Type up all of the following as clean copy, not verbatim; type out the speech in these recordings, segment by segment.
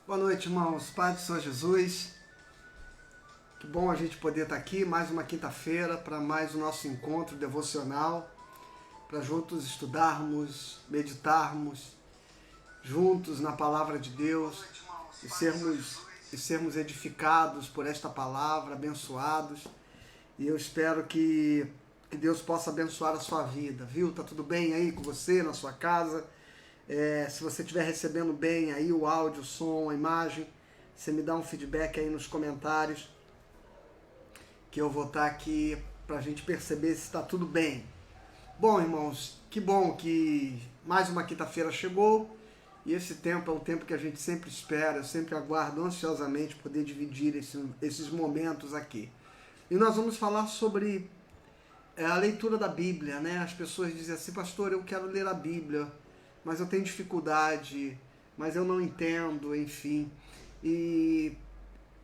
Boa noite, irmãos. Paz do Senhor Jesus. Que bom a gente poder estar aqui mais uma quinta-feira para mais o nosso encontro devocional, para juntos estudarmos, meditarmos, juntos na palavra de Deus e sermos edificados por esta palavra, abençoados. E eu espero que Deus possa abençoar a sua vida, viu? Tá tudo bem aí com você, na sua casa? Se você estiver recebendo bem aí o áudio, o som, a imagem, você me dá um feedback aí nos comentários, que eu vou estar aqui para a gente perceber se está tudo bem. Bom, irmãos, que bom que mais uma quinta-feira chegou e esse tempo é um tempo que a gente sempre espera, eu sempre aguardo ansiosamente poder dividir esses momentos aqui. E nós vamos falar sobre a leitura da Bíblia, né? As pessoas dizem assim, pastor, eu quero ler a Bíblia, mas eu tenho dificuldade, mas eu não entendo, enfim. E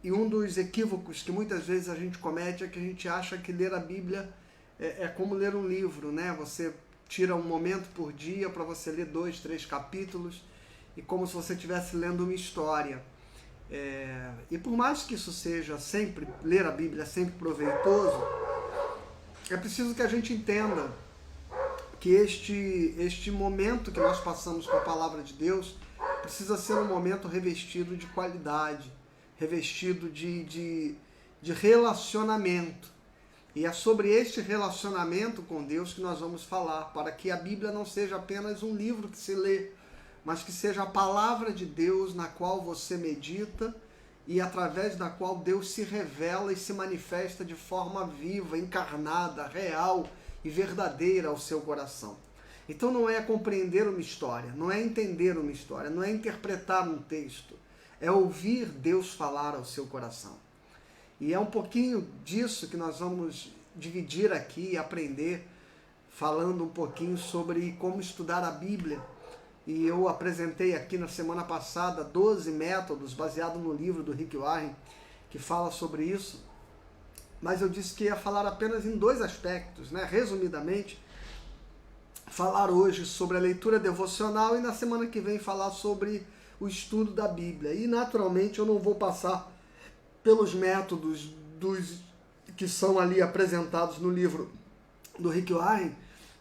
um dos equívocos que muitas vezes a gente comete é que a gente acha que ler a Bíblia é como ler um livro, né? Você tira um momento por dia para você ler 2, 3 capítulos, e como se você estivesse lendo uma história. E por mais que isso seja sempre, ler a Bíblia é sempre proveitoso, é preciso que a gente entenda que este momento que nós passamos com a palavra de Deus precisa ser um momento revestido de qualidade, revestido de relacionamento. E é sobre este relacionamento com Deus que nós vamos falar, para que a Bíblia não seja apenas um livro que se lê, mas que seja a palavra de Deus na qual você medita e através da qual Deus se revela e se manifesta de forma viva, encarnada, real e verdadeira ao seu coração. Então não é compreender uma história, não é entender uma história, não é interpretar um texto, é ouvir Deus falar ao seu coração. E é um pouquinho disso que nós vamos dividir aqui e aprender, falando um pouquinho sobre como estudar a Bíblia. E eu apresentei aqui na semana passada 12 métodos, baseado no livro do Rick Warren, que fala sobre isso. Mas eu disse que ia falar apenas em 2 aspectos, né? Resumidamente, falar hoje sobre a leitura devocional e na semana que vem falar sobre o estudo da Bíblia. E naturalmente eu não vou passar pelos métodos que são ali apresentados no livro do Rick Warren,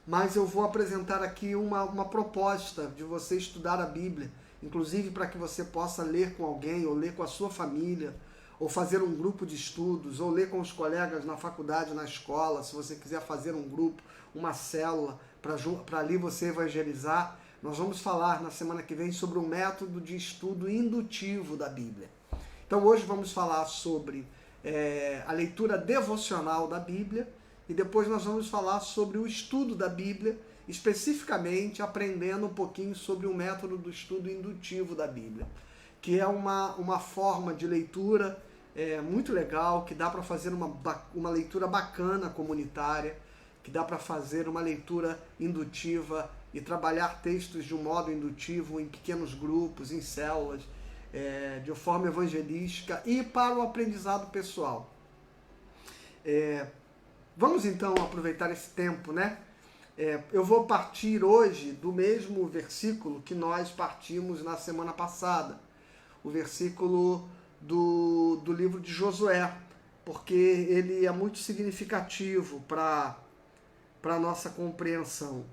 mas eu vou apresentar aqui uma proposta de você estudar a Bíblia, inclusive para que você possa ler com alguém, ou ler com a sua família, ou fazer um grupo de estudos, ou ler com os colegas na faculdade, na escola, se você quiser fazer um grupo, uma célula, para ali você evangelizar. Nós vamos falar na semana que vem sobre um método de estudo indutivo da Bíblia. Então hoje vamos falar sobre a leitura devocional da Bíblia, e depois nós vamos falar sobre o estudo da Bíblia, especificamente aprendendo um pouquinho sobre o método do estudo indutivo da Bíblia, que é uma forma de leitura muito legal, que dá para fazer uma leitura bacana comunitária, que dá para fazer uma leitura indutiva e trabalhar textos de um modo indutivo em pequenos grupos, em células, de forma evangelística e para o aprendizado pessoal. Vamos então aproveitar esse tempo, né? Eu vou partir hoje do mesmo versículo que nós partimos na semana passada, o versículo do livro de Josué, porque ele é muito significativo para a nossa compreensão.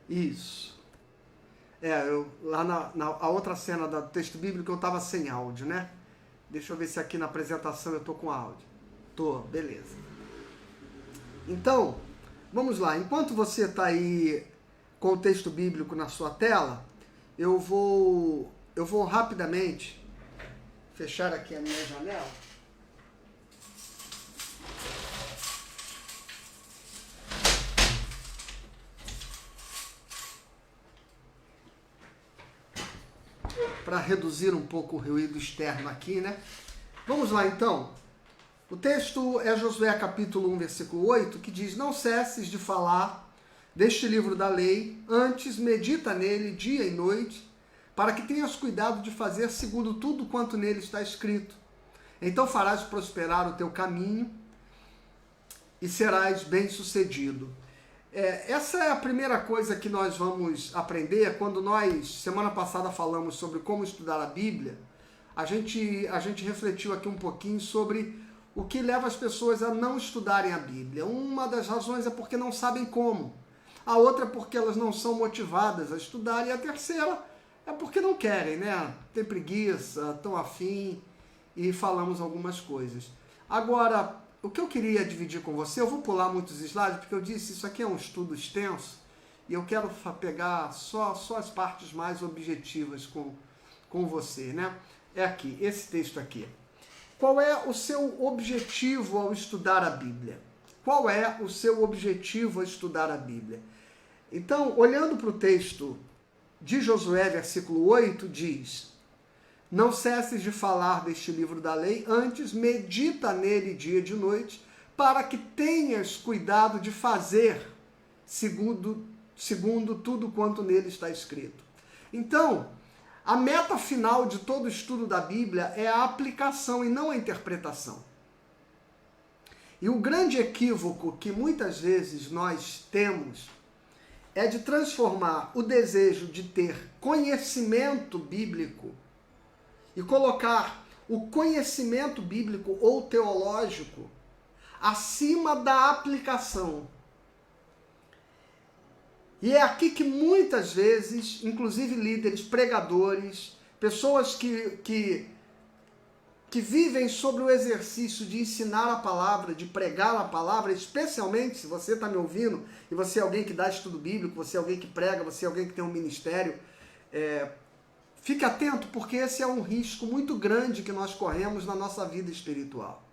Isso. Lá a outra cena do texto bíblico eu estava sem áudio, né? Deixa eu ver se aqui na apresentação eu estou com áudio. Tô, beleza. Então, vamos lá. Enquanto você está aí com o texto bíblico na sua tela, eu vou rapidamente fechar aqui a minha janela. Para reduzir um pouco o ruído externo aqui, né? Vamos lá então. O texto é Josué capítulo 1, versículo 8, que diz: não cesses de falar deste livro da lei, antes medita nele dia e noite, para que tenhas cuidado de fazer segundo tudo quanto nele está escrito. Então farás prosperar o teu caminho e serás bem-sucedido. Essa é a primeira coisa que nós vamos aprender quando nós, semana passada, falamos sobre como estudar a Bíblia. A gente refletiu aqui um pouquinho sobre o que leva as pessoas a não estudarem a Bíblia. Uma das razões é porque não sabem como. A outra é porque elas não são motivadas a estudar. E a terceira é porque não querem, né? Tem preguiça, estão afim, e falamos algumas coisas. Agora, o que eu queria dividir com você, eu vou pular muitos slides, porque eu disse, isso aqui é um estudo extenso, e eu quero pegar só as partes mais objetivas com você, né? É aqui, esse texto aqui. Qual é o seu objetivo ao estudar a Bíblia? Qual é o seu objetivo ao estudar a Bíblia? Então, olhando para o texto de Josué, versículo 8, diz: não cesses de falar deste livro da lei, antes medita nele dia e de noite, para que tenhas cuidado de fazer segundo tudo quanto nele está escrito. Então, a meta final de todo estudo da Bíblia é a aplicação e não a interpretação. E o grande equívoco que muitas vezes nós temos é de transformar o desejo de ter conhecimento bíblico e colocar o conhecimento bíblico ou teológico acima da aplicação. E é aqui que muitas vezes, inclusive líderes, pregadores, pessoas que vivem sobre o exercício de ensinar a palavra, de pregar a palavra, especialmente se você está me ouvindo e você é alguém que dá estudo bíblico, você é alguém que prega, você é alguém que tem um ministério, fique atento, porque esse é um risco muito grande que nós corremos na nossa vida espiritual.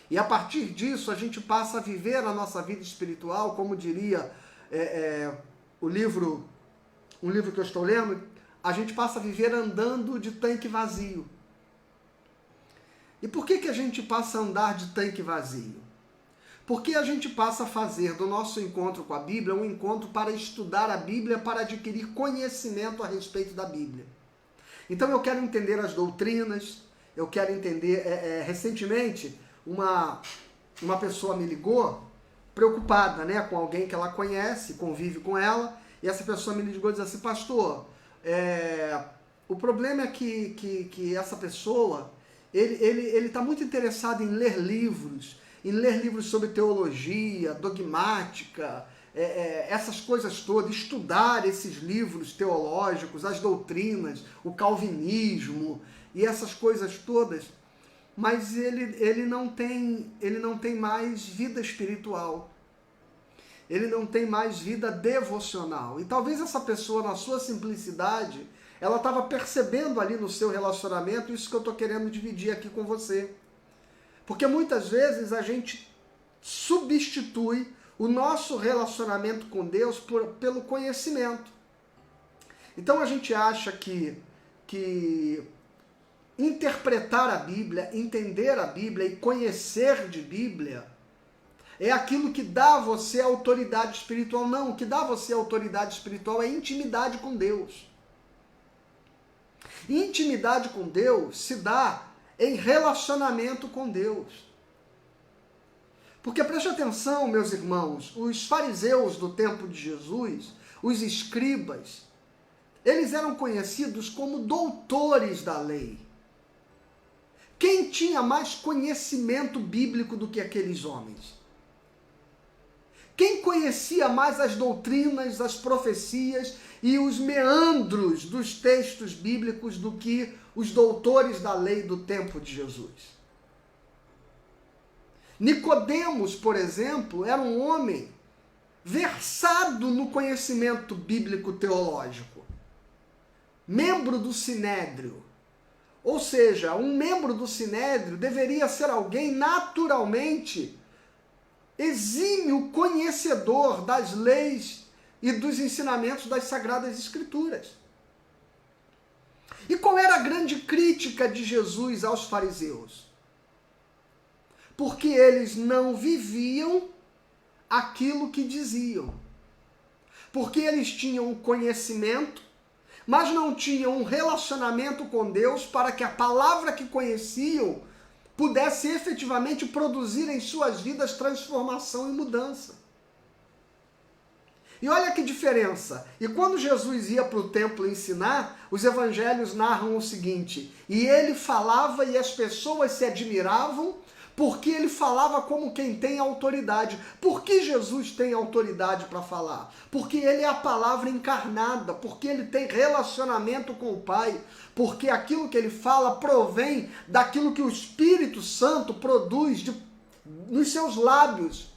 E a partir disso, a gente passa a viver a nossa vida espiritual, como diria um livro que eu estou lendo, a gente passa a viver andando de tanque vazio. E por que a gente passa a andar de tanque vazio? Porque a gente passa a fazer do nosso encontro com a Bíblia um encontro para estudar a Bíblia, para adquirir conhecimento a respeito da Bíblia. Então eu quero entender as doutrinas, eu quero entender... recentemente, uma pessoa me ligou, preocupada, né, com alguém que ela conhece, convive com ela, e essa pessoa me ligou e disse assim: pastor, o problema é que essa pessoa, ele está muito interessado em ler livros sobre teologia, dogmática, essas coisas todas, estudar esses livros teológicos, as doutrinas, o calvinismo e essas coisas todas, mas ele não tem mais vida espiritual, ele não tem mais vida devocional. E talvez essa pessoa, na sua simplicidade, ela estava percebendo ali no seu relacionamento isso que eu estou querendo dividir aqui com você. Porque muitas vezes a gente substitui o nosso relacionamento com Deus pelo conhecimento. Então a gente acha que interpretar a Bíblia, entender a Bíblia e conhecer de Bíblia é aquilo que dá a você autoridade espiritual. Não, o que dá a você autoridade espiritual é intimidade com Deus. Intimidade com Deus se dá em relacionamento com Deus. Porque preste atenção, meus irmãos, os fariseus do tempo de Jesus, os escribas, eles eram conhecidos como doutores da lei. Quem tinha mais conhecimento bíblico do que aqueles homens? Quem conhecia mais as doutrinas, as profecias e os meandros dos textos bíblicos do que os doutores da lei do tempo de Jesus? Nicodemos, por exemplo, era um homem versado no conhecimento bíblico teológico, membro do Sinédrio. Ou seja, um membro do Sinédrio deveria ser alguém naturalmente exímio conhecedor das leis e dos ensinamentos das Sagradas Escrituras. E qual era a grande crítica de Jesus aos fariseus? Porque eles não viviam aquilo que diziam. Porque eles tinham conhecimento, mas não tinham um relacionamento com Deus para que a palavra que conheciam pudesse efetivamente produzir em suas vidas transformação e mudança. E olha que diferença. E quando Jesus ia para o templo ensinar, os evangelhos narram o seguinte: e ele falava e as pessoas se admiravam, porque ele falava como quem tem autoridade. Por que Jesus tem autoridade para falar? Porque ele é a palavra encarnada, porque ele tem relacionamento com o Pai, porque aquilo que ele fala provém daquilo que o Espírito Santo produz nos seus lábios.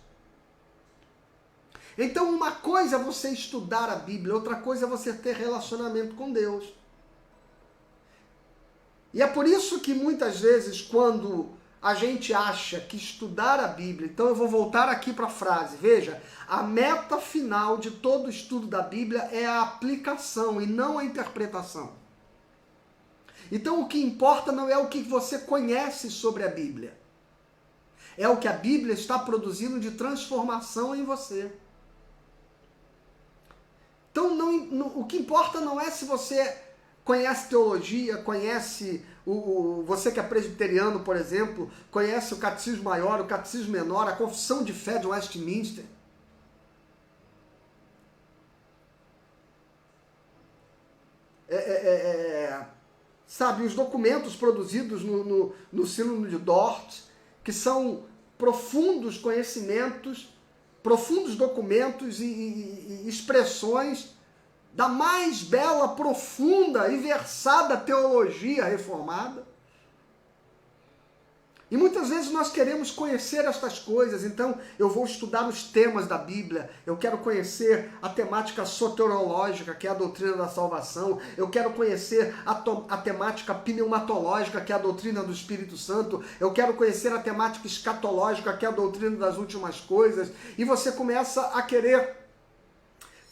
Então uma coisa é você estudar a Bíblia, outra coisa é você ter relacionamento com Deus. E é por isso que muitas vezes quando a gente acha que estudar a Bíblia, então eu vou voltar aqui para a frase, veja, a meta final de todo estudo da Bíblia é a aplicação e não a interpretação. Então o que importa não é o que você conhece sobre a Bíblia, é o que a Bíblia está produzindo de transformação em você. Então o que importa não é se você conhece teologia, conhece você que é presbiteriano, por exemplo, conhece o catecismo maior, o catecismo menor, a confissão de fé de Westminster. Sabe, os documentos produzidos no Sínodo de Dort, que são profundos conhecimentos, profundos documentos e expressões da mais bela, profunda e versada teologia reformada. E muitas vezes nós queremos conhecer estas coisas, então eu vou estudar os temas da Bíblia, eu quero conhecer a temática soteriológica, que é a doutrina da salvação, eu quero conhecer a temática pneumatológica, que é a doutrina do Espírito Santo, eu quero conhecer a temática escatológica, que é a doutrina das últimas coisas, e você começa a querer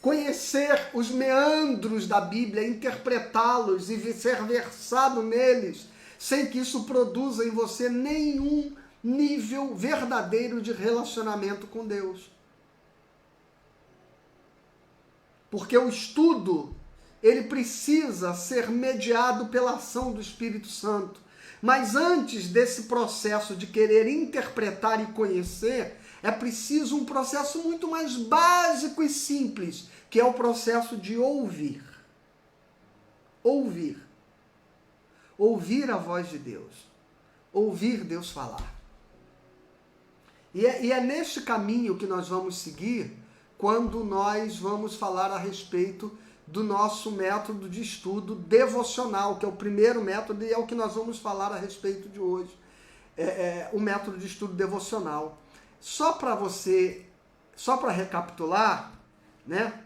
conhecer os meandros da Bíblia, interpretá-los e ser versado neles, sem que isso produza em você nenhum nível verdadeiro de relacionamento com Deus. Porque o estudo, ele precisa ser mediado pela ação do Espírito Santo. Mas antes desse processo de querer interpretar e conhecer, é preciso um processo muito mais básico e simples, que é o processo de ouvir. Ouvir. Ouvir a voz de Deus. Ouvir Deus falar. E é neste caminho que nós vamos seguir quando nós vamos falar a respeito do nosso método de estudo devocional, que é o primeiro método e é o que nós vamos falar a respeito de hoje. O método de estudo devocional. Só para recapitular, né?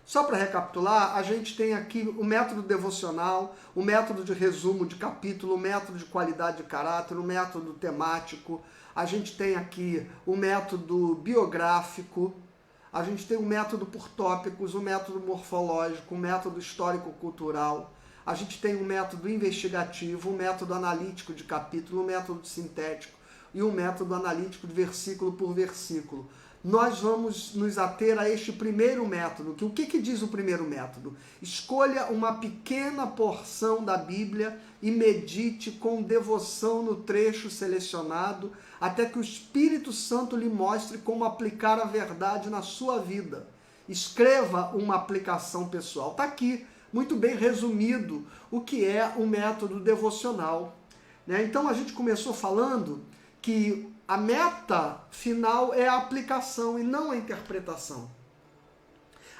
Só para recapitular, a gente tem aqui o método devocional, o método de resumo de capítulo, o método de qualidade de caráter, o método temático, a gente tem aqui o método biográfico, a gente tem o método por tópicos, o método morfológico, o método histórico-cultural, a gente tem o método investigativo, o método analítico de capítulo, o método sintético e o método analítico de versículo por versículo. Nós vamos nos ater a este primeiro método. O que diz o primeiro método? Escolha uma pequena porção da Bíblia e medite com devoção no trecho selecionado, até que o Espírito Santo lhe mostre como aplicar a verdade na sua vida. Escreva uma aplicação pessoal. Está aqui, muito bem resumido, o que é o método devocional. Então a gente começou falando que a meta final é a aplicação e não a interpretação.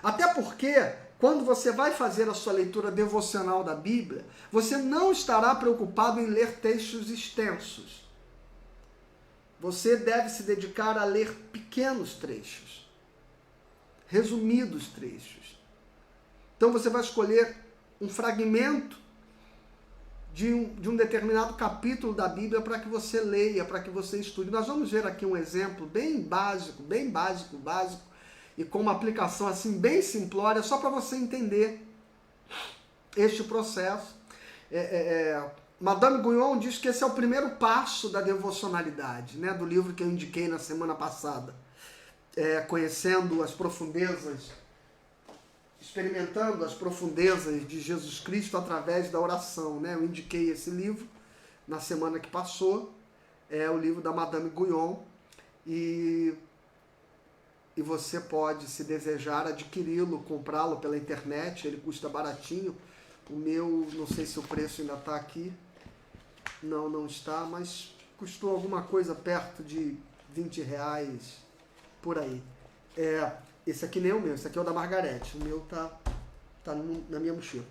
Até porque, quando você vai fazer a sua leitura devocional da Bíblia, você não estará preocupado em ler textos extensos. Você deve se dedicar a ler pequenos trechos, resumidos trechos. Então você vai escolher um fragmento de um determinado capítulo da Bíblia para que você leia, para que você estude. Nós vamos ver aqui um exemplo bem básico, e com uma aplicação assim bem simplória, só para você entender este processo. Madame Guyon diz que esse é o primeiro passo da devocionalidade, né? Do livro que eu indiquei na semana passada. Conhecendo as profundezas, experimentando as profundezas de Jesus Cristo através da oração, né? Eu indiquei esse livro na semana que passou, é o livro da Madame Guyon, e você pode, se desejar, adquiri-lo, comprá-lo pela internet, ele custa baratinho. O meu, não sei se o preço ainda está aqui, não está, mas custou alguma coisa perto de R$20, por aí. Esse aqui nem é o meu, esse aqui é o da Margarete, o meu tá na minha mochila.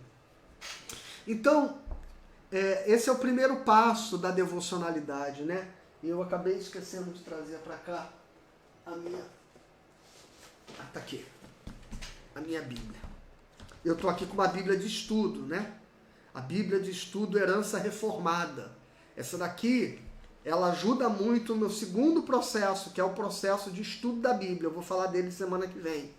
Então, esse é o primeiro passo da devocionalidade, né? E eu acabei esquecendo de trazer para cá a minha... tá aqui, a minha Bíblia. Eu estou aqui com uma Bíblia de estudo, né? A Bíblia de estudo Herança Reformada. Essa daqui, ela ajuda muito no segundo processo, que é o processo de estudo da Bíblia. Eu vou falar dele semana que vem,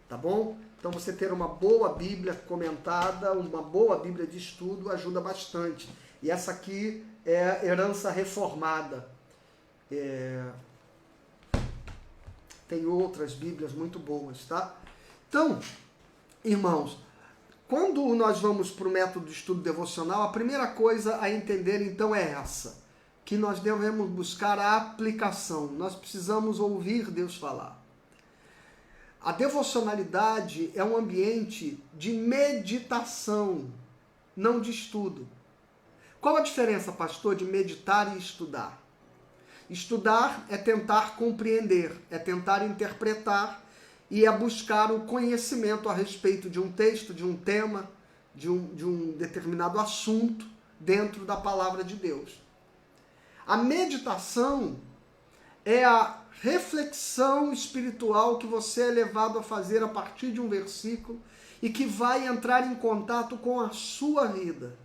tá bom? Então você ter uma boa Bíblia comentada, uma boa Bíblia de estudo ajuda bastante. E essa aqui é Herança Reformada. Tem outras Bíblias muito boas, tá? Então, irmãos, quando nós vamos para o método de estudo devocional, a primeira coisa a entender então é essa, que nós devemos buscar a aplicação. Nós precisamos ouvir Deus falar. A devocionalidade é um ambiente de meditação, não de estudo. Qual a diferença, pastor, de meditar e estudar? Estudar é tentar compreender, é tentar interpretar e é buscar o conhecimento a respeito de um texto, de um tema, de um determinado assunto dentro da palavra de Deus. A meditação é a reflexão espiritual que você é levado a fazer a partir de um versículo e que vai entrar em contato com a sua vida,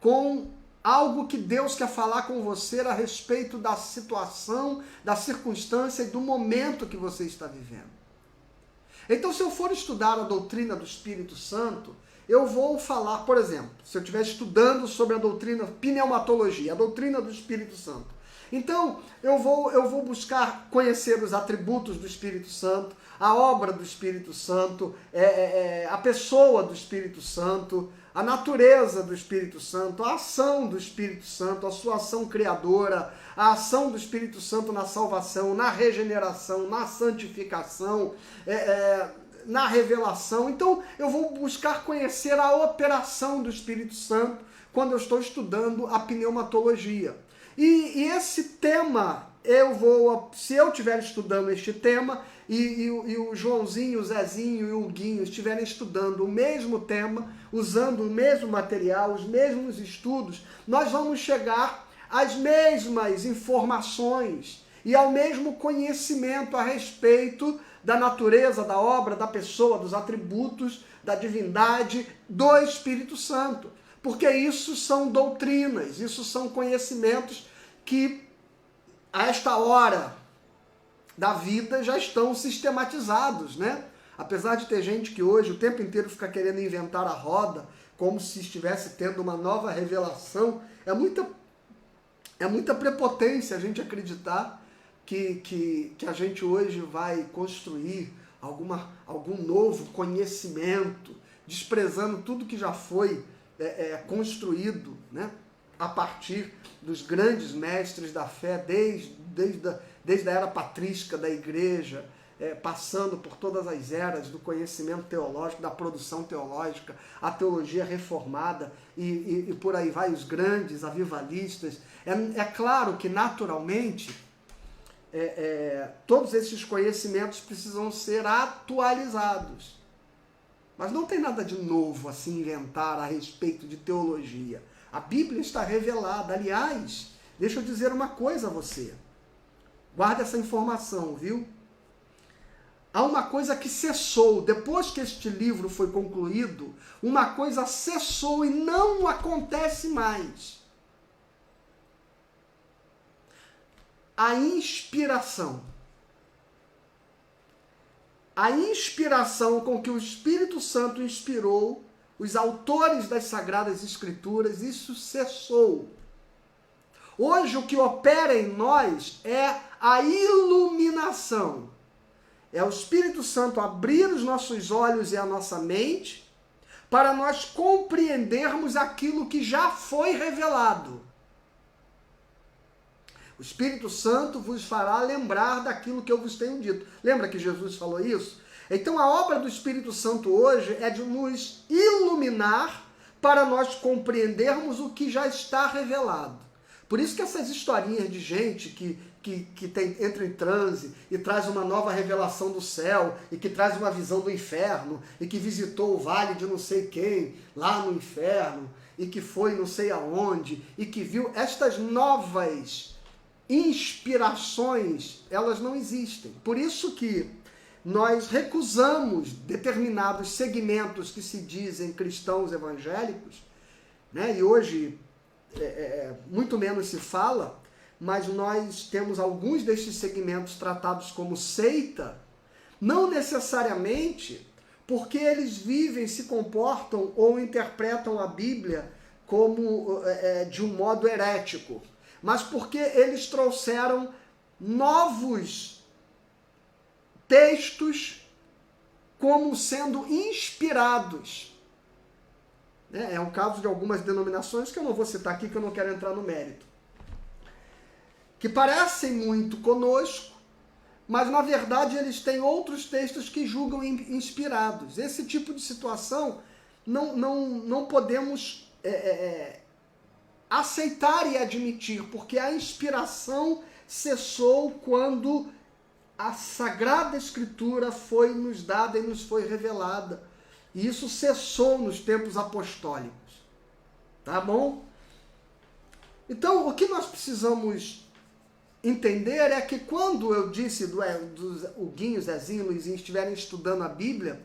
com algo que Deus quer falar com você a respeito da situação, da circunstância e do momento que você está vivendo. Então, se eu for estudar a doutrina do Espírito Santo, eu vou falar, por exemplo, se eu estiver estudando sobre a doutrina pneumatologia, a doutrina do Espírito Santo. Então, eu vou buscar conhecer os atributos do Espírito Santo, a obra do Espírito Santo, a pessoa do Espírito Santo, a natureza do Espírito Santo, a ação do Espírito Santo, a sua ação criadora, a ação do Espírito Santo na salvação, na regeneração, na santificação, na revelação. Então, eu vou buscar conhecer a operação do Espírito Santo quando eu estou estudando a pneumatologia. E esse tema, se eu estiver estudando este tema, e o Joãozinho, o Zezinho e o Huguinho estiverem estudando o mesmo tema, usando o mesmo material, os mesmos estudos, nós vamos chegar às mesmas informações e ao mesmo conhecimento a respeito da natureza, da obra, da pessoa, dos atributos, da divindade do Espírito Santo. Porque isso são doutrinas, isso são conhecimentos que a esta hora da vida já estão sistematizados, né? Apesar de ter gente que hoje o tempo inteiro fica querendo inventar a roda, como se estivesse tendo uma nova revelação, é muita prepotência a gente acreditar que a gente hoje vai construir algum novo conhecimento, desprezando tudo que já foi construído, né? A partir dos grandes mestres da fé, desde a era patrística da igreja, passando por todas as eras do conhecimento teológico, da produção teológica, a teologia reformada e por aí vai, os grandes avivalistas. É claro que, naturalmente, todos esses conhecimentos precisam ser atualizados. Mas não tem nada de novo a se inventar a respeito de teologia. A Bíblia está revelada. Aliás, deixa eu dizer uma coisa a você. Guarda essa informação, viu? Há uma coisa que cessou. Depois que este livro foi concluído, uma coisa cessou e não acontece mais. A inspiração. A inspiração com que o Espírito Santo inspirou os autores das Sagradas Escrituras, isso cessou. Hoje o que opera em nós é a iluminação. É o Espírito Santo abrir os nossos olhos e a nossa mente para nós compreendermos aquilo que já foi revelado. O Espírito Santo vos fará lembrar daquilo que eu vos tenho dito. Lembra que Jesus falou isso? Então a obra do Espírito Santo hoje é de nos iluminar para nós compreendermos o que já está revelado. Por isso que essas historinhas de gente que entra em transe e traz uma nova revelação do céu e que traz uma visão do inferno e que visitou o vale de não sei quem lá no inferno e que foi não sei aonde e que viu estas novas inspirações, elas não existem. Por isso que nós recusamos determinados segmentos que se dizem cristãos evangélicos, né? E hoje muito menos se fala, mas nós temos alguns destes segmentos tratados como seita, não necessariamente porque eles vivem, se comportam ou interpretam a Bíblia como de um modo herético, mas porque eles trouxeram novos textos como sendo inspirados. É um caso de algumas denominações que eu não vou citar aqui, que eu não quero entrar no mérito, que parecem muito conosco, mas na verdade eles têm outros textos que julgam inspirados. Esse tipo de situação não podemos aceitar e admitir, porque a inspiração cessou quando a Sagrada Escritura foi nos dada e nos foi revelada. E isso cessou nos tempos apostólicos. Tá bom? Então, o que nós precisamos entender é que quando eu disse o Guinho, Zezinho, Luizinho estiverem estudando a Bíblia,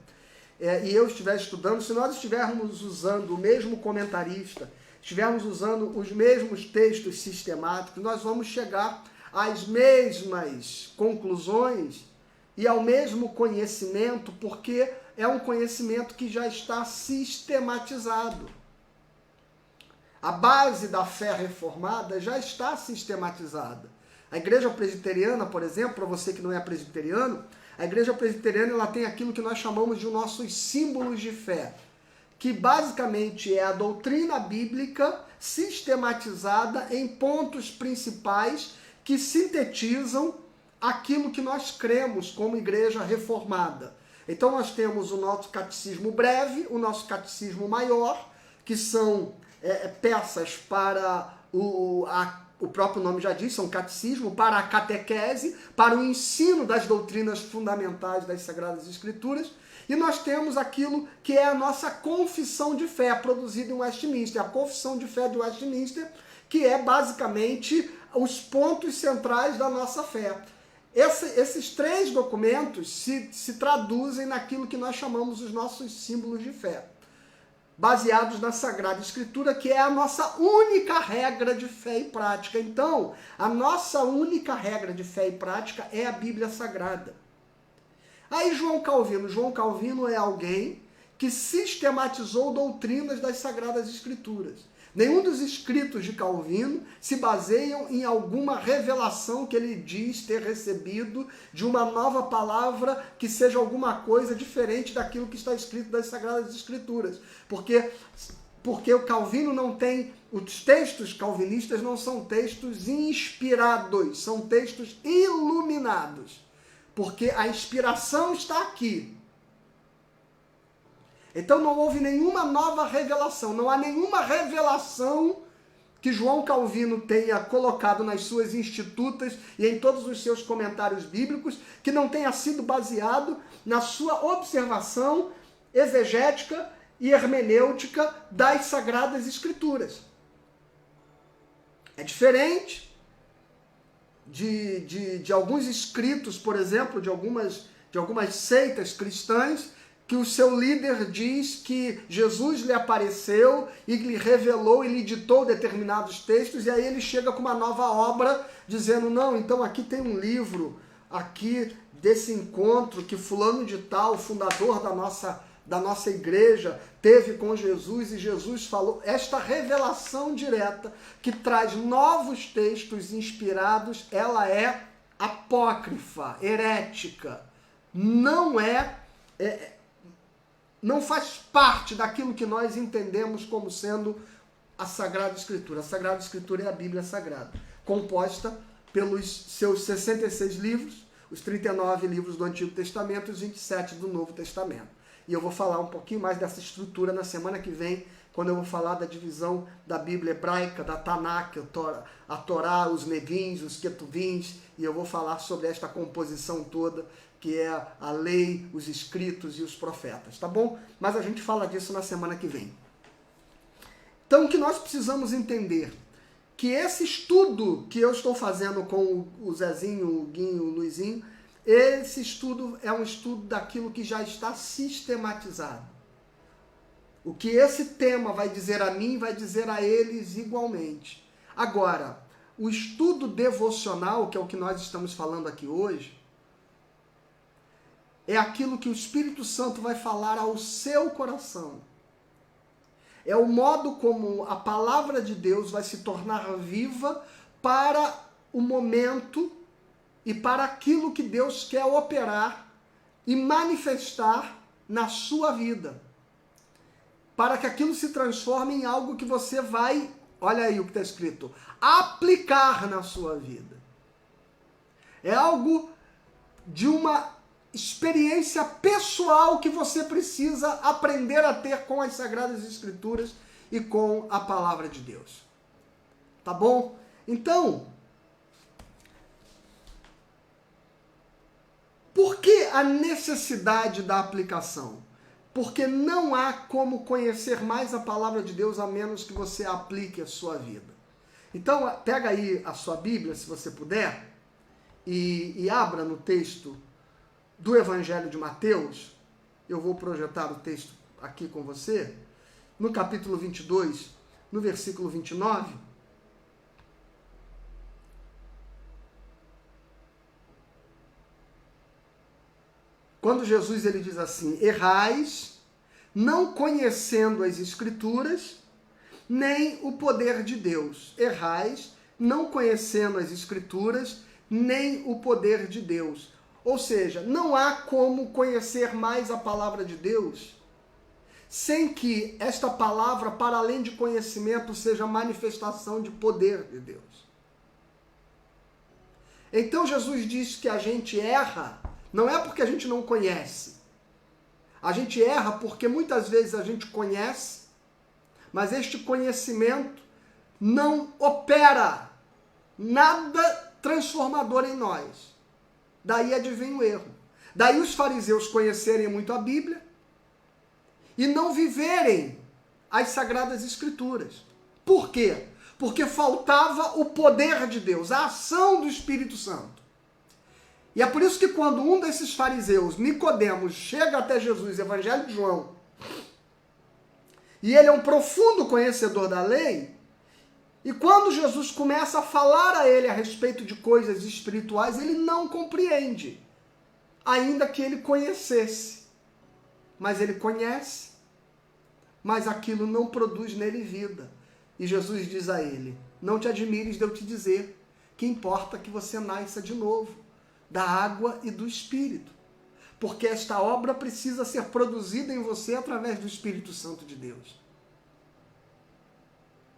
e eu estiver estudando, se nós estivermos usando o mesmo comentarista, estivermos usando os mesmos textos sistemáticos, nós vamos chegar às mesmas conclusões e ao mesmo conhecimento, porque é um conhecimento que já está sistematizado. A base da fé reformada já está sistematizada. A igreja presbiteriana, por exemplo, para você que não é presbiteriano, a igreja presbiteriana ela tem aquilo que nós chamamos de nossos símbolos de fé, que basicamente é a doutrina bíblica sistematizada em pontos principais que sintetizam aquilo que nós cremos como igreja reformada. Então nós temos o nosso catecismo breve, o nosso catecismo maior, que são peças para o próprio nome já diz, são catecismo, para a catequese, para o ensino das doutrinas fundamentais das Sagradas Escrituras. E nós temos aquilo que é a nossa confissão de fé, produzida em Westminster, a confissão de fé de Westminster, que é basicamente os pontos centrais da nossa fé. Esses três documentos se traduzem naquilo que nós chamamos os nossos símbolos de fé, baseados na Sagrada Escritura, que é a nossa única regra de fé e prática. Então, a nossa única regra de fé e prática é a Bíblia Sagrada. Aí João Calvino é alguém que sistematizou doutrinas das Sagradas Escrituras. Nenhum dos escritos de Calvino se baseiam em alguma revelação que ele diz ter recebido de uma nova palavra que seja alguma coisa diferente daquilo que está escrito das Sagradas Escrituras. Porque o Calvino não tem... Os textos calvinistas não são textos inspirados, são textos iluminados. Porque a inspiração está aqui. Então não houve nenhuma nova revelação, não há nenhuma revelação que João Calvino tenha colocado nas suas institutas e em todos os seus comentários bíblicos que não tenha sido baseado na sua observação exegética e hermenêutica das Sagradas Escrituras. É diferente de alguns escritos, por exemplo, de algumas seitas cristãs, que o seu líder diz que Jesus lhe apareceu e lhe revelou e lhe ditou determinados textos, e aí ele chega com uma nova obra, dizendo, não, então aqui tem um livro, aqui desse encontro, que fulano de tal, fundador da nossa igreja teve com Jesus, e Jesus falou esta revelação direta que traz novos textos inspirados, ela é apócrifa, herética, não não faz parte daquilo que nós entendemos como sendo a Sagrada Escritura. A Sagrada Escritura é a Bíblia Sagrada, composta pelos seus 66 livros, os 39 livros do Antigo Testamento e os 27 do Novo Testamento. E eu vou falar um pouquinho mais dessa estrutura na semana que vem, quando eu vou falar da divisão da Bíblia hebraica, da Tanakh, a Torá, os Nevims, os Ketuvins, e eu vou falar sobre esta composição toda, que é a lei, os escritos e os profetas, tá bom? Mas a gente fala disso na semana que vem. Então, o que nós precisamos entender? Que esse estudo que eu estou fazendo com o Zezinho, o Guinho, o Luizinho, esse estudo é um estudo daquilo que já está sistematizado. O que esse tema vai dizer a mim, vai dizer a eles igualmente. Agora, o estudo devocional, que é o que nós estamos falando aqui hoje, é aquilo que o Espírito Santo vai falar ao seu coração. É o modo como a palavra de Deus vai se tornar viva para o momento e para aquilo que Deus quer operar e manifestar na sua vida. Para que aquilo se transforme em algo que você vai, olha aí o que está escrito, aplicar na sua vida. É algo de uma experiência pessoal que você precisa aprender a ter com as Sagradas Escrituras e com a Palavra de Deus. Tá bom? Então, por que a necessidade da aplicação? Porque não há como conhecer mais a Palavra de Deus a menos que você aplique a sua vida. Então, pega aí a sua Bíblia, se você puder, e abra no texto do Evangelho de Mateus. Eu vou projetar o texto aqui com você, no capítulo 22, no versículo 29. Quando Jesus ele diz assim: errais, não conhecendo as Escrituras, nem o poder de Deus. Errais, não conhecendo as Escrituras, nem o poder de Deus. Ou seja, não há como conhecer mais a palavra de Deus sem que esta palavra, para além de conhecimento, seja manifestação de poder de Deus. Então Jesus diz que a gente erra, não é porque a gente não conhece. A gente erra porque muitas vezes a gente conhece, mas este conhecimento não opera nada transformador em nós. Daí advém o erro. Daí os fariseus conhecerem muito a Bíblia e não viverem as Sagradas Escrituras. Por quê? Porque faltava o poder de Deus, a ação do Espírito Santo. E é por isso que quando um desses fariseus, Nicodemos, chega até Jesus, Evangelho de João, e ele é um profundo conhecedor da lei, e quando Jesus começa a falar a ele a respeito de coisas espirituais, ele não compreende, ainda que ele conhecesse. Mas ele conhece, mas aquilo não produz nele vida. E Jesus diz a ele: não te admires de eu te dizer que importa que você nasça de novo, da água e do Espírito. Porque esta obra precisa ser produzida em você através do Espírito Santo de Deus.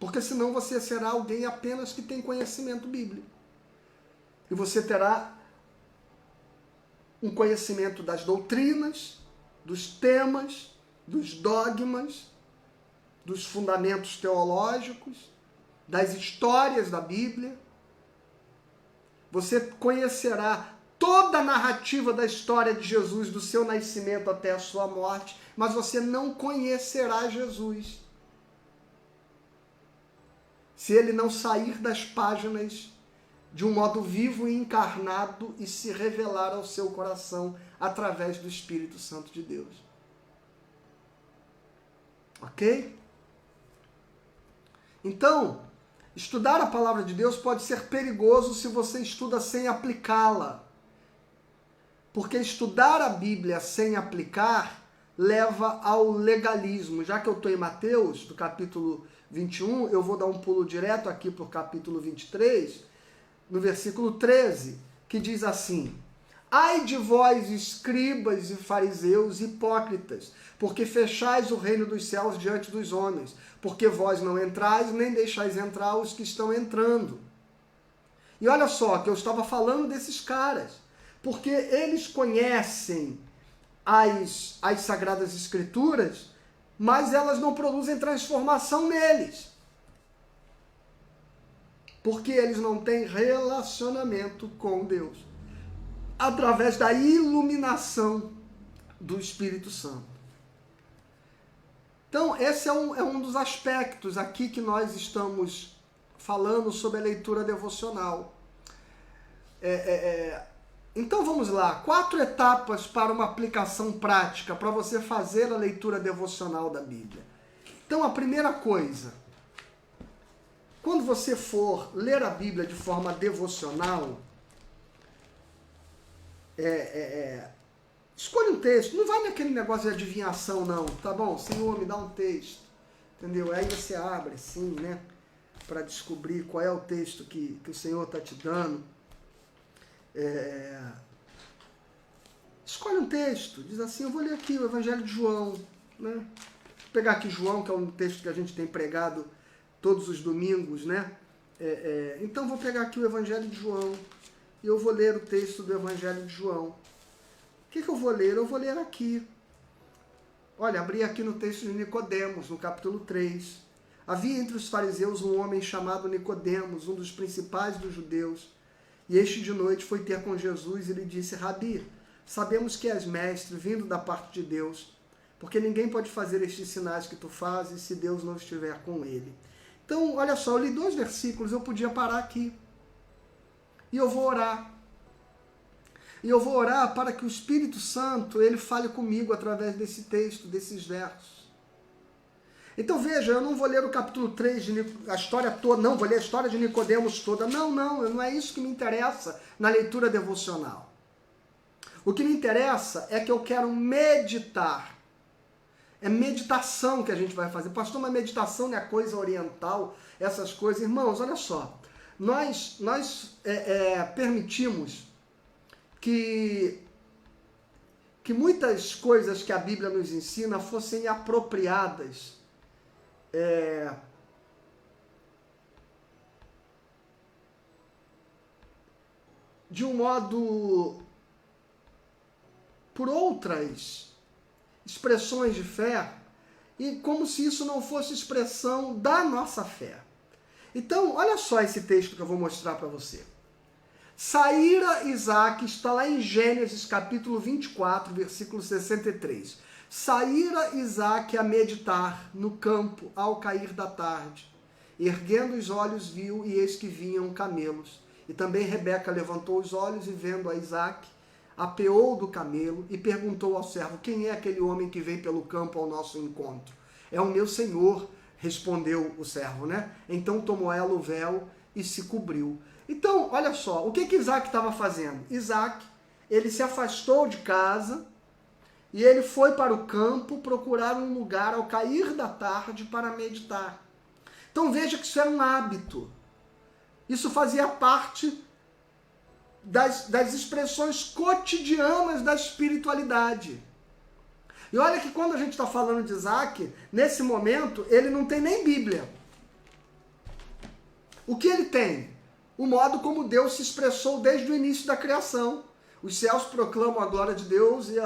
Porque senão você será alguém apenas que tem conhecimento bíblico. E você terá um conhecimento das doutrinas, dos temas, dos dogmas, dos fundamentos teológicos, das histórias da Bíblia. Você conhecerá toda a narrativa da história de Jesus, do seu nascimento até a sua morte, mas você não conhecerá Jesus se ele não sair das páginas de um modo vivo e encarnado e se revelar ao seu coração através do Espírito Santo de Deus. Ok? Então, estudar a palavra de Deus pode ser perigoso se você estuda sem aplicá-la. Porque estudar a Bíblia sem aplicar leva ao legalismo. Já que eu estou em Mateus, do capítulo 21, eu vou dar um pulo direto aqui para o capítulo 23, no versículo 13, que diz assim: ai de vós, escribas e fariseus hipócritas, porque fechais o reino dos céus diante dos homens, porque vós não entrais, nem deixais entrar os que estão entrando. E olha só, que eu estava falando desses caras, porque eles conhecem as Sagradas Escrituras, mas elas não produzem transformação neles. Porque eles não têm relacionamento com Deus, através da iluminação do Espírito Santo. Então, esse é um dos aspectos aqui que nós estamos falando sobre a leitura devocional. Então vamos lá, 4 etapas para uma aplicação prática, para você fazer a leitura devocional da Bíblia. Então a primeira coisa, quando você for ler a Bíblia de forma devocional, escolha um texto, não vai naquele negócio de adivinhação não, tá bom? Senhor, me dá um texto, entendeu? Aí você abre assim, né, para descobrir qual é o texto que o Senhor está te dando. Escolhe um texto, diz assim, eu vou ler aqui o Evangelho de João, né? Vou pegar aqui João, que é um texto que a gente tem pregado todos os domingos, né? Então vou pegar aqui o Evangelho de João e eu vou ler o texto do Evangelho de João. O que eu vou ler? Eu vou ler aqui. Olha, abri aqui no texto de Nicodemos, no capítulo 3. Havia entre os fariseus um homem chamado Nicodemos, um dos principais dos judeus. E este de noite foi ter com Jesus e lhe disse: Rabi, sabemos que és mestre, vindo da parte de Deus, porque ninguém pode fazer estes sinais que tu fazes se Deus não estiver com ele. Então, olha só, eu li 2 versículos, eu podia parar aqui. E eu vou orar. E eu vou orar para que o Espírito Santo, ele fale comigo através desse texto, desses versos. Então veja, eu não vou ler o capítulo 3, a história toda, não, vou ler a história de Nicodemos toda. Não é isso que me interessa na leitura devocional. O que me interessa é que eu quero meditar. É meditação que a gente vai fazer. Pastor, uma meditação não é coisa oriental, essas coisas. Irmãos, olha só, nós permitimos que muitas coisas que a Bíblia nos ensina fossem apropriadas de um modo por outras expressões de fé, e como se isso não fosse expressão da nossa fé. Então, olha só esse texto que eu vou mostrar para você. Saíra Isaac, está lá em Gênesis capítulo 24, versículo 63. Saíra Isaac a meditar no campo ao cair da tarde. Erguendo os olhos viu, e eis que vinham camelos. E também Rebeca levantou os olhos e vendo a Isaac, apeou do camelo e perguntou ao servo: quem é aquele homem que vem pelo campo ao nosso encontro? É o meu senhor, respondeu o servo, né? Então tomou ela o véu e se cobriu. Então, olha só, o que Isaac estava fazendo? Isaac, ele se afastou de casa e ele foi para o campo procurar um lugar ao cair da tarde para meditar. Então veja que isso era um hábito. Isso fazia parte das expressões cotidianas da espiritualidade. E olha que quando a gente está falando de Isaac, nesse momento, ele não tem nem Bíblia. O que ele tem? O modo como Deus se expressou desde o início da criação. Os céus proclamam a glória de Deus e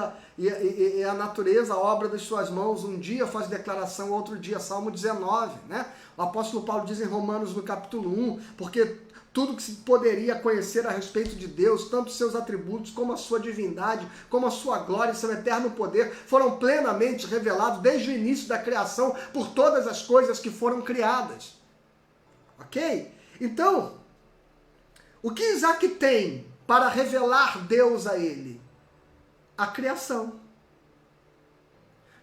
a natureza, a obra das suas mãos. Um dia faz declaração, outro dia, Salmo 19. Né? O apóstolo Paulo diz em Romanos, no capítulo 1, porque tudo que se poderia conhecer a respeito de Deus, tanto seus atributos, como a sua divindade, como a sua glória e seu eterno poder, foram plenamente revelados desde o início da criação por todas as coisas que foram criadas. Ok? Então, o que Isaac tem para revelar Deus a ele? A criação.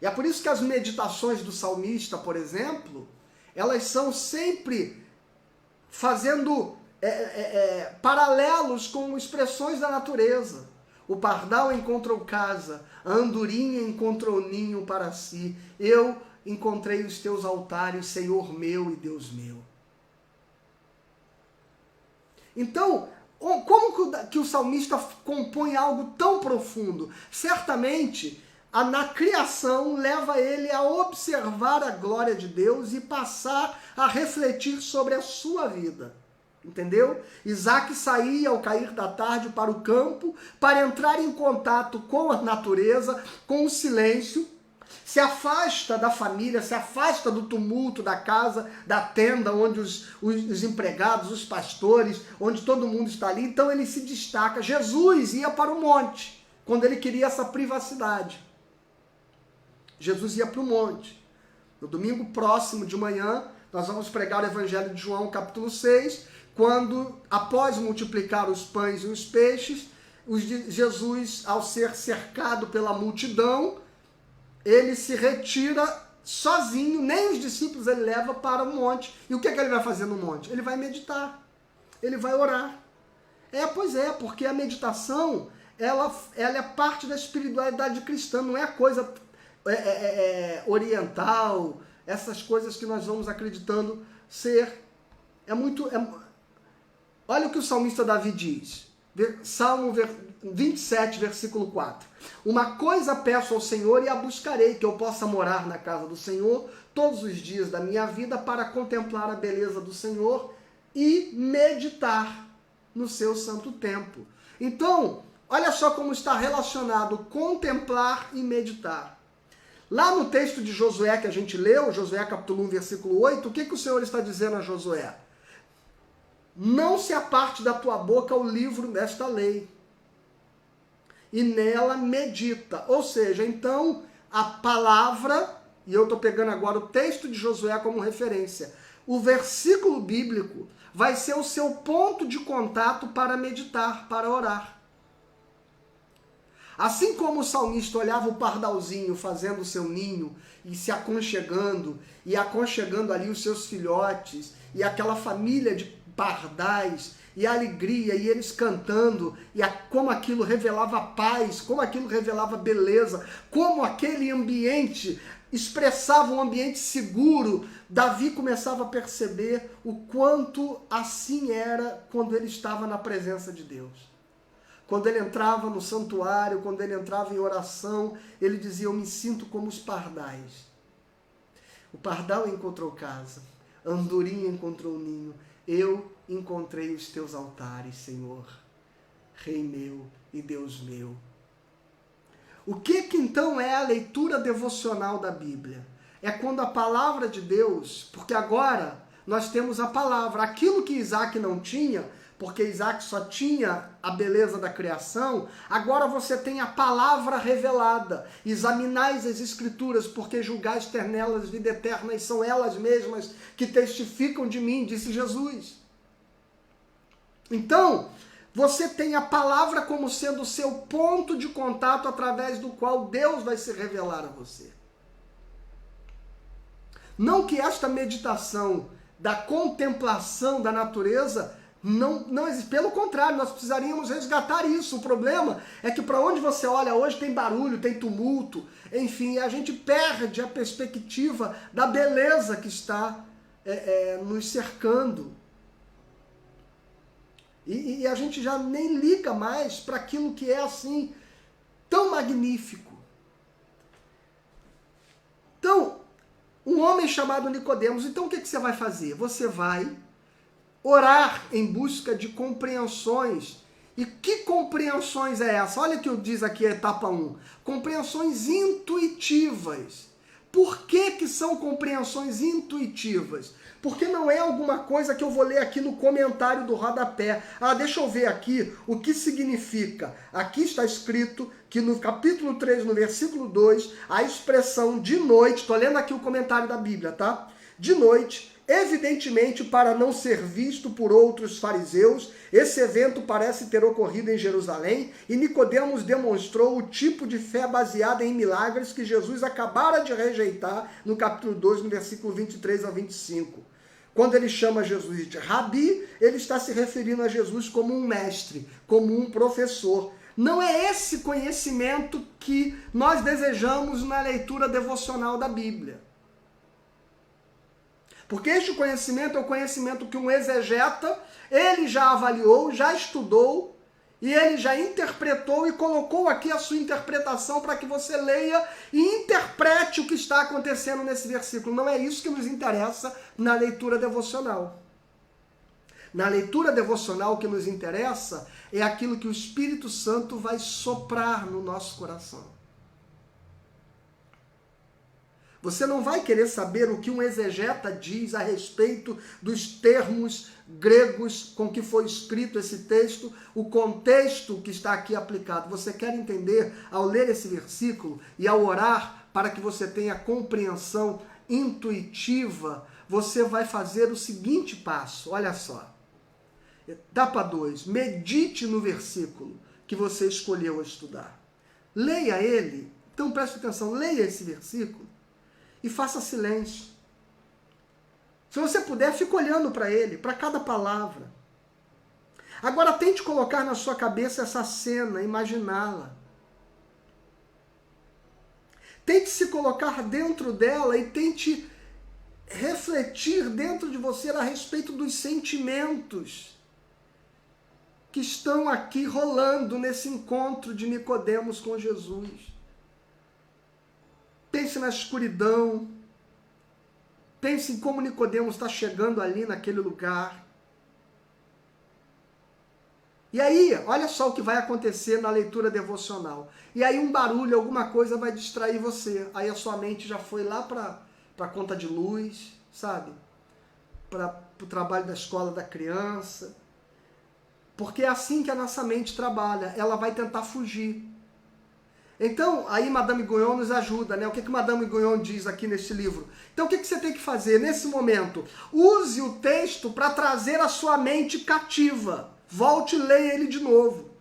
E é por isso que as meditações do salmista, por exemplo, elas são sempre fazendo paralelos com expressões da natureza. O pardal encontrou casa, a andorinha encontrou ninho para si. Eu encontrei os teus altares, Senhor meu e Deus meu. Então, como que o salmista compõe algo tão profundo? Certamente, na criação leva ele a observar a glória de Deus e passar a refletir sobre a sua vida. Entendeu? Isaac saía ao cair da tarde para o campo para entrar em contato com a natureza, com o silêncio, se afasta da família, se afasta do tumulto da casa, da tenda, onde os empregados, os pastores, onde todo mundo está ali. Então ele se destaca. Jesus ia para o monte, quando ele queria essa privacidade. Jesus ia para o monte. No domingo próximo de manhã, nós vamos pregar o Evangelho de João, capítulo 6, quando, após multiplicar os pães e os peixes, Jesus, ao ser cercado pela multidão, ele se retira sozinho, nem os discípulos ele leva para o monte. E o que ele vai fazer no monte? Ele vai meditar, ele vai orar. Pois é, porque a meditação, ela é parte da espiritualidade cristã, não é coisa oriental, essas coisas que nós vamos acreditando ser. Olha o que o salmista Davi diz, Salmo 27, versículo 4. Uma coisa peço ao Senhor e a buscarei, que eu possa morar na casa do Senhor todos os dias da minha vida para contemplar a beleza do Senhor e meditar no seu santo templo. Então, olha só como está relacionado contemplar e meditar. Lá no texto de Josué que a gente leu, Josué capítulo 1, versículo 8, o que o Senhor está dizendo a Josué? Não se aparte da tua boca o livro desta lei, e nela medita. Ou seja, então, a palavra, e eu estou pegando agora o texto de Josué como referência, o versículo bíblico vai ser o seu ponto de contato para meditar, para orar. Assim como o salmista olhava o pardalzinho fazendo o seu ninho e se aconchegando, e aconchegando ali os seus filhotes, e aquela família de pardais, e a alegria, e eles cantando, como aquilo revelava paz, como aquilo revelava beleza, como aquele ambiente expressava um ambiente seguro. Davi começava a perceber o quanto assim era quando ele estava na presença de Deus. Quando ele entrava no santuário, quando ele entrava em oração, ele dizia: eu me sinto como os pardais. O pardal encontrou casa, a andorinha encontrou ninho, eu encontrei os teus altares, Senhor, Rei meu e Deus meu. O que então é a leitura devocional da Bíblia? É quando a palavra de Deus, porque agora nós temos a palavra, aquilo que Isaac não tinha, porque Isaac só tinha a beleza da criação, agora você tem a palavra revelada. Examinais as escrituras, porque julgais ter nelas vida eterna, e são elas mesmas que testificam de mim, disse Jesus. Então, você tem a palavra como sendo o seu ponto de contato através do qual Deus vai se revelar a você. Não que esta meditação da contemplação da natureza não existe. Pelo contrário, nós precisaríamos resgatar isso. O problema é que para onde você olha hoje tem barulho, tem tumulto, enfim, a gente perde a perspectiva da beleza que está nos cercando. E a gente já nem liga mais para aquilo que é assim tão magnífico. Então, um homem chamado Nicodemos, então o que você vai fazer? Você vai orar em busca de compreensões. E que compreensões é essa? Olha o que diz aqui a etapa 1. Compreensões intuitivas. Por que são compreensões intuitivas? Porque não é alguma coisa que eu vou ler aqui no comentário do rodapé. Deixa eu ver aqui o que significa. Aqui está escrito que no capítulo 3, no versículo 2, a expressão de noite, estou lendo aqui o comentário da Bíblia, tá? De noite, evidentemente para não ser visto por outros fariseus, esse evento parece ter ocorrido em Jerusalém, e Nicodemos demonstrou o tipo de fé baseada em milagres que Jesus acabara de rejeitar no capítulo 2, no versículo 23 a 25. Quando ele chama Jesus de Rabi, ele está se referindo a Jesus como um mestre, como um professor. Não é esse conhecimento que nós desejamos na leitura devocional da Bíblia. Porque este conhecimento é o conhecimento que um exegeta, ele já avaliou, já estudou, e ele já interpretou e colocou aqui a sua interpretação para que você leia e interprete o que está acontecendo nesse versículo. Não é isso que nos interessa na leitura devocional. Na leitura devocional, o que nos interessa é aquilo que o Espírito Santo vai soprar no nosso coração. Você não vai querer saber o que um exegeta diz a respeito dos termos gregos com que foi escrito esse texto, o contexto que está aqui aplicado. Você quer entender, ao ler esse versículo e ao orar para que você tenha compreensão intuitiva, você vai fazer o seguinte passo, olha só. Etapa 2, medite no versículo que você escolheu estudar. Leia ele, então preste atenção, leia esse versículo e faça silêncio. Se você puder, fique olhando para ele, para cada palavra. Agora tente colocar na sua cabeça essa cena, imaginá-la. Tente se colocar dentro dela e tente refletir dentro de você a respeito dos sentimentos que estão aqui rolando nesse encontro de Nicodemos com Jesus. Pense na escuridão. Pense em como Nicodemos está chegando ali naquele lugar. E aí, olha só o que vai acontecer na leitura devocional. E aí um barulho, alguma coisa vai distrair você. Aí a sua mente já foi lá para a conta de luz, sabe? Para o trabalho da escola da criança. Porque é assim que a nossa mente trabalha. Ela vai tentar fugir. Então, aí Madame Guyon nos ajuda, né? O que Madame Guyon diz aqui neste livro? Então, o que você tem que fazer nesse momento? Use o texto para trazer a sua mente cativa. Volte e leia ele de novo.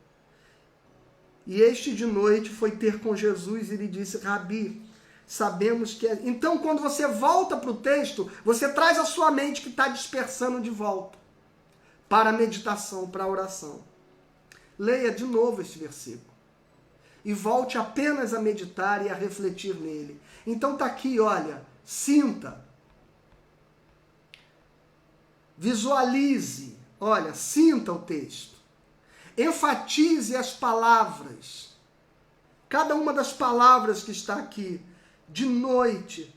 E este de noite foi ter com Jesus e lhe disse, Rabi, sabemos que... Então, quando você volta para o texto, você traz a sua mente que está dispersando de volta para a meditação, para a oração. Leia de novo este versículo. E volte apenas a meditar e a refletir nele. Então está aqui, olha, sinta. Visualize, olha, sinta o texto. Enfatize as palavras. Cada uma das palavras que está aqui, de noite.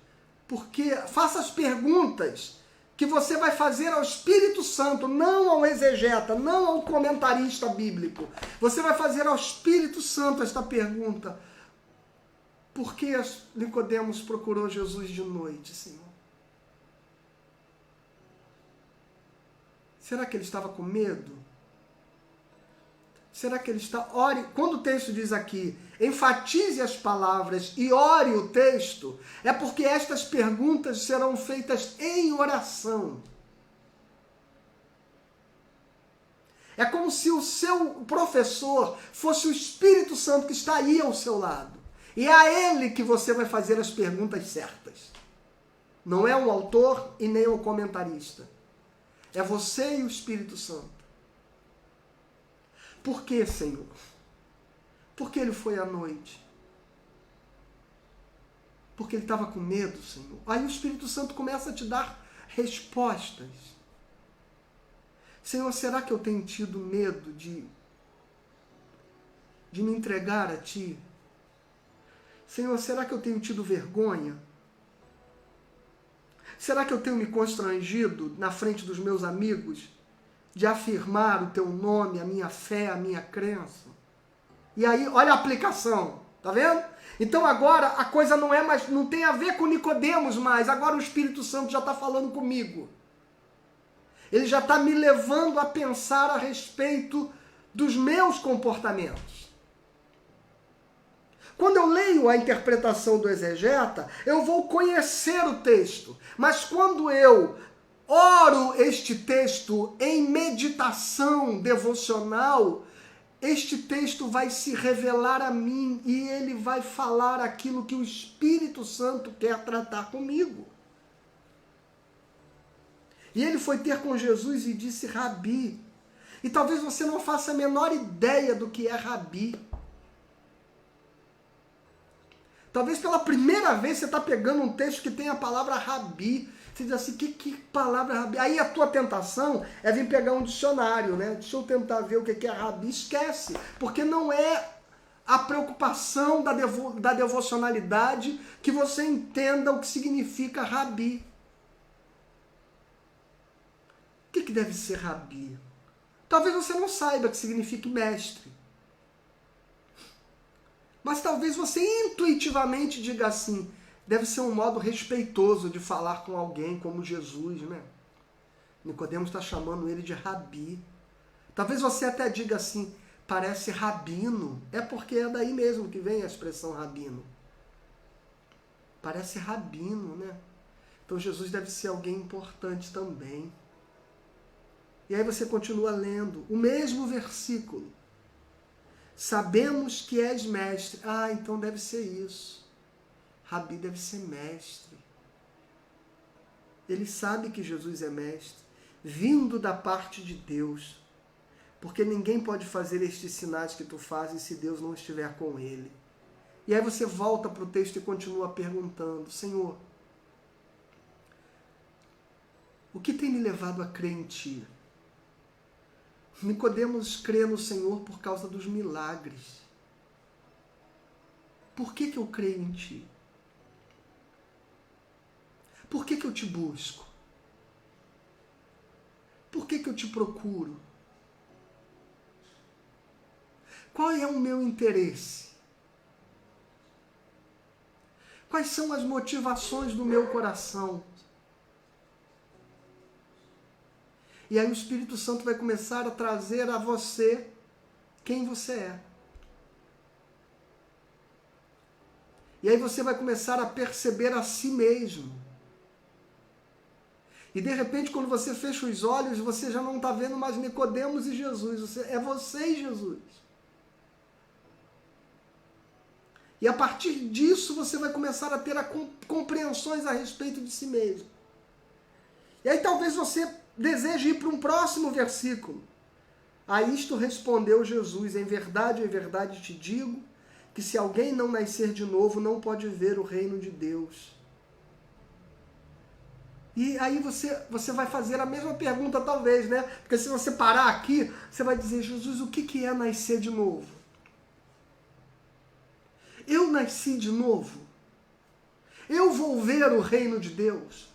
Porque faça as perguntas que você vai fazer ao Espírito Santo, não ao exegeta, não ao comentarista bíblico. Você vai fazer ao Espírito Santo esta pergunta. Por que Nicodemos procurou Jesus de noite, Senhor? Será que ele estava com medo? Será que ele está... Ore, quando o texto diz aqui, enfatize as palavras e ore o texto, é porque estas perguntas serão feitas em oração. É como se o seu professor fosse o Espírito Santo que está aí ao seu lado. E é a ele que você vai fazer as perguntas certas. Não é o autor e nem o comentarista. É você e o Espírito Santo. Por que, Senhor? Por que ele foi à noite? Porque ele estava com medo, Senhor. Aí o Espírito Santo começa a te dar respostas. Senhor, será que eu tenho tido medo de me entregar a Ti? Senhor, será que eu tenho tido vergonha? Será que eu tenho me constrangido na frente dos meus amigos de afirmar o Teu nome, a minha fé, a minha crença? E aí, olha a aplicação, tá vendo? Então agora a coisa não é mais, não tem a ver com Nicodemos mais, agora o Espírito Santo já está falando comigo. Ele já está me levando a pensar a respeito dos meus comportamentos. Quando eu leio a interpretação do exegeta, eu vou conhecer o texto. Mas quando eu oro este texto em meditação devocional, este texto vai se revelar a mim e ele vai falar aquilo que o Espírito Santo quer tratar comigo. E ele foi ter com Jesus e disse, Rabi. E talvez você não faça a menor ideia do que é rabi. Talvez pela primeira vez você está pegando um texto que tem a palavra rabi. Você diz assim, que palavra rabi? Aí a tua tentação é vir pegar um dicionário, né? Deixa eu tentar ver o que é rabi. Esquece, porque não é a preocupação da devocionalidade que você entenda o que significa rabi. O que deve ser rabi? Talvez você não saiba que significa mestre. Mas talvez você intuitivamente diga assim, deve ser um modo respeitoso de falar com alguém como Jesus, né? Nicodemos está chamando ele de rabi. Talvez você até diga assim, parece rabino. É porque é daí mesmo que vem a expressão rabino. Parece rabino, né? Então Jesus deve ser alguém importante também. E aí você continua lendo o mesmo versículo. Sabemos que és mestre. Ah, então deve ser isso. Rabi deve ser mestre. Ele sabe que Jesus é mestre, vindo da parte de Deus. Porque ninguém pode fazer estes sinais que tu fazes se Deus não estiver com ele. E aí você volta para o texto e continua perguntando, Senhor, o que tem me levado a crer em Ti? Nicodemos crê no Senhor por causa dos milagres. Por que eu creio em Ti? Por que eu te busco? Por que eu te procuro? Qual é o meu interesse? Quais são as motivações do meu coração? E aí o Espírito Santo vai começar a trazer a você quem você é. E aí você vai começar a perceber a si mesmo. E de repente, quando você fecha os olhos, você já não está vendo mais Nicodemos e Jesus. É você e Jesus. E a partir disso, você vai começar a ter compreensões a respeito de si mesmo. E aí talvez você deseje ir para um próximo versículo. A isto respondeu Jesus, em verdade te digo, que se alguém não nascer de novo, não pode ver o reino de Deus. E aí você vai fazer a mesma pergunta talvez, né? Porque se você parar aqui, você vai dizer, Jesus, o que é nascer de novo? Eu nasci de novo? Eu vou ver o reino de Deus?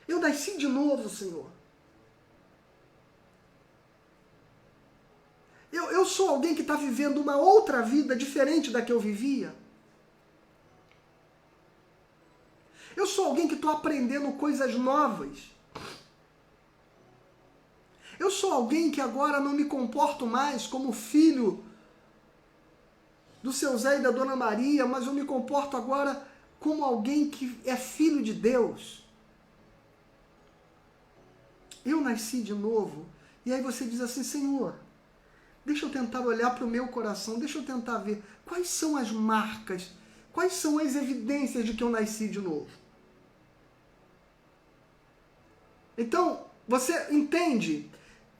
Eu nasci de novo, Senhor. Eu sou alguém que está vivendo uma outra vida diferente da que eu vivia. Eu sou alguém que estou aprendendo coisas novas. Eu sou alguém que agora não me comporto mais como filho do seu Zé e da Dona Maria, mas eu me comporto agora como alguém que é filho de Deus. Eu nasci de novo. E aí você diz assim, Senhor, deixa eu tentar olhar para o meu coração, deixa eu tentar ver quais são as marcas, quais são as evidências de que eu nasci de novo. Então, você entende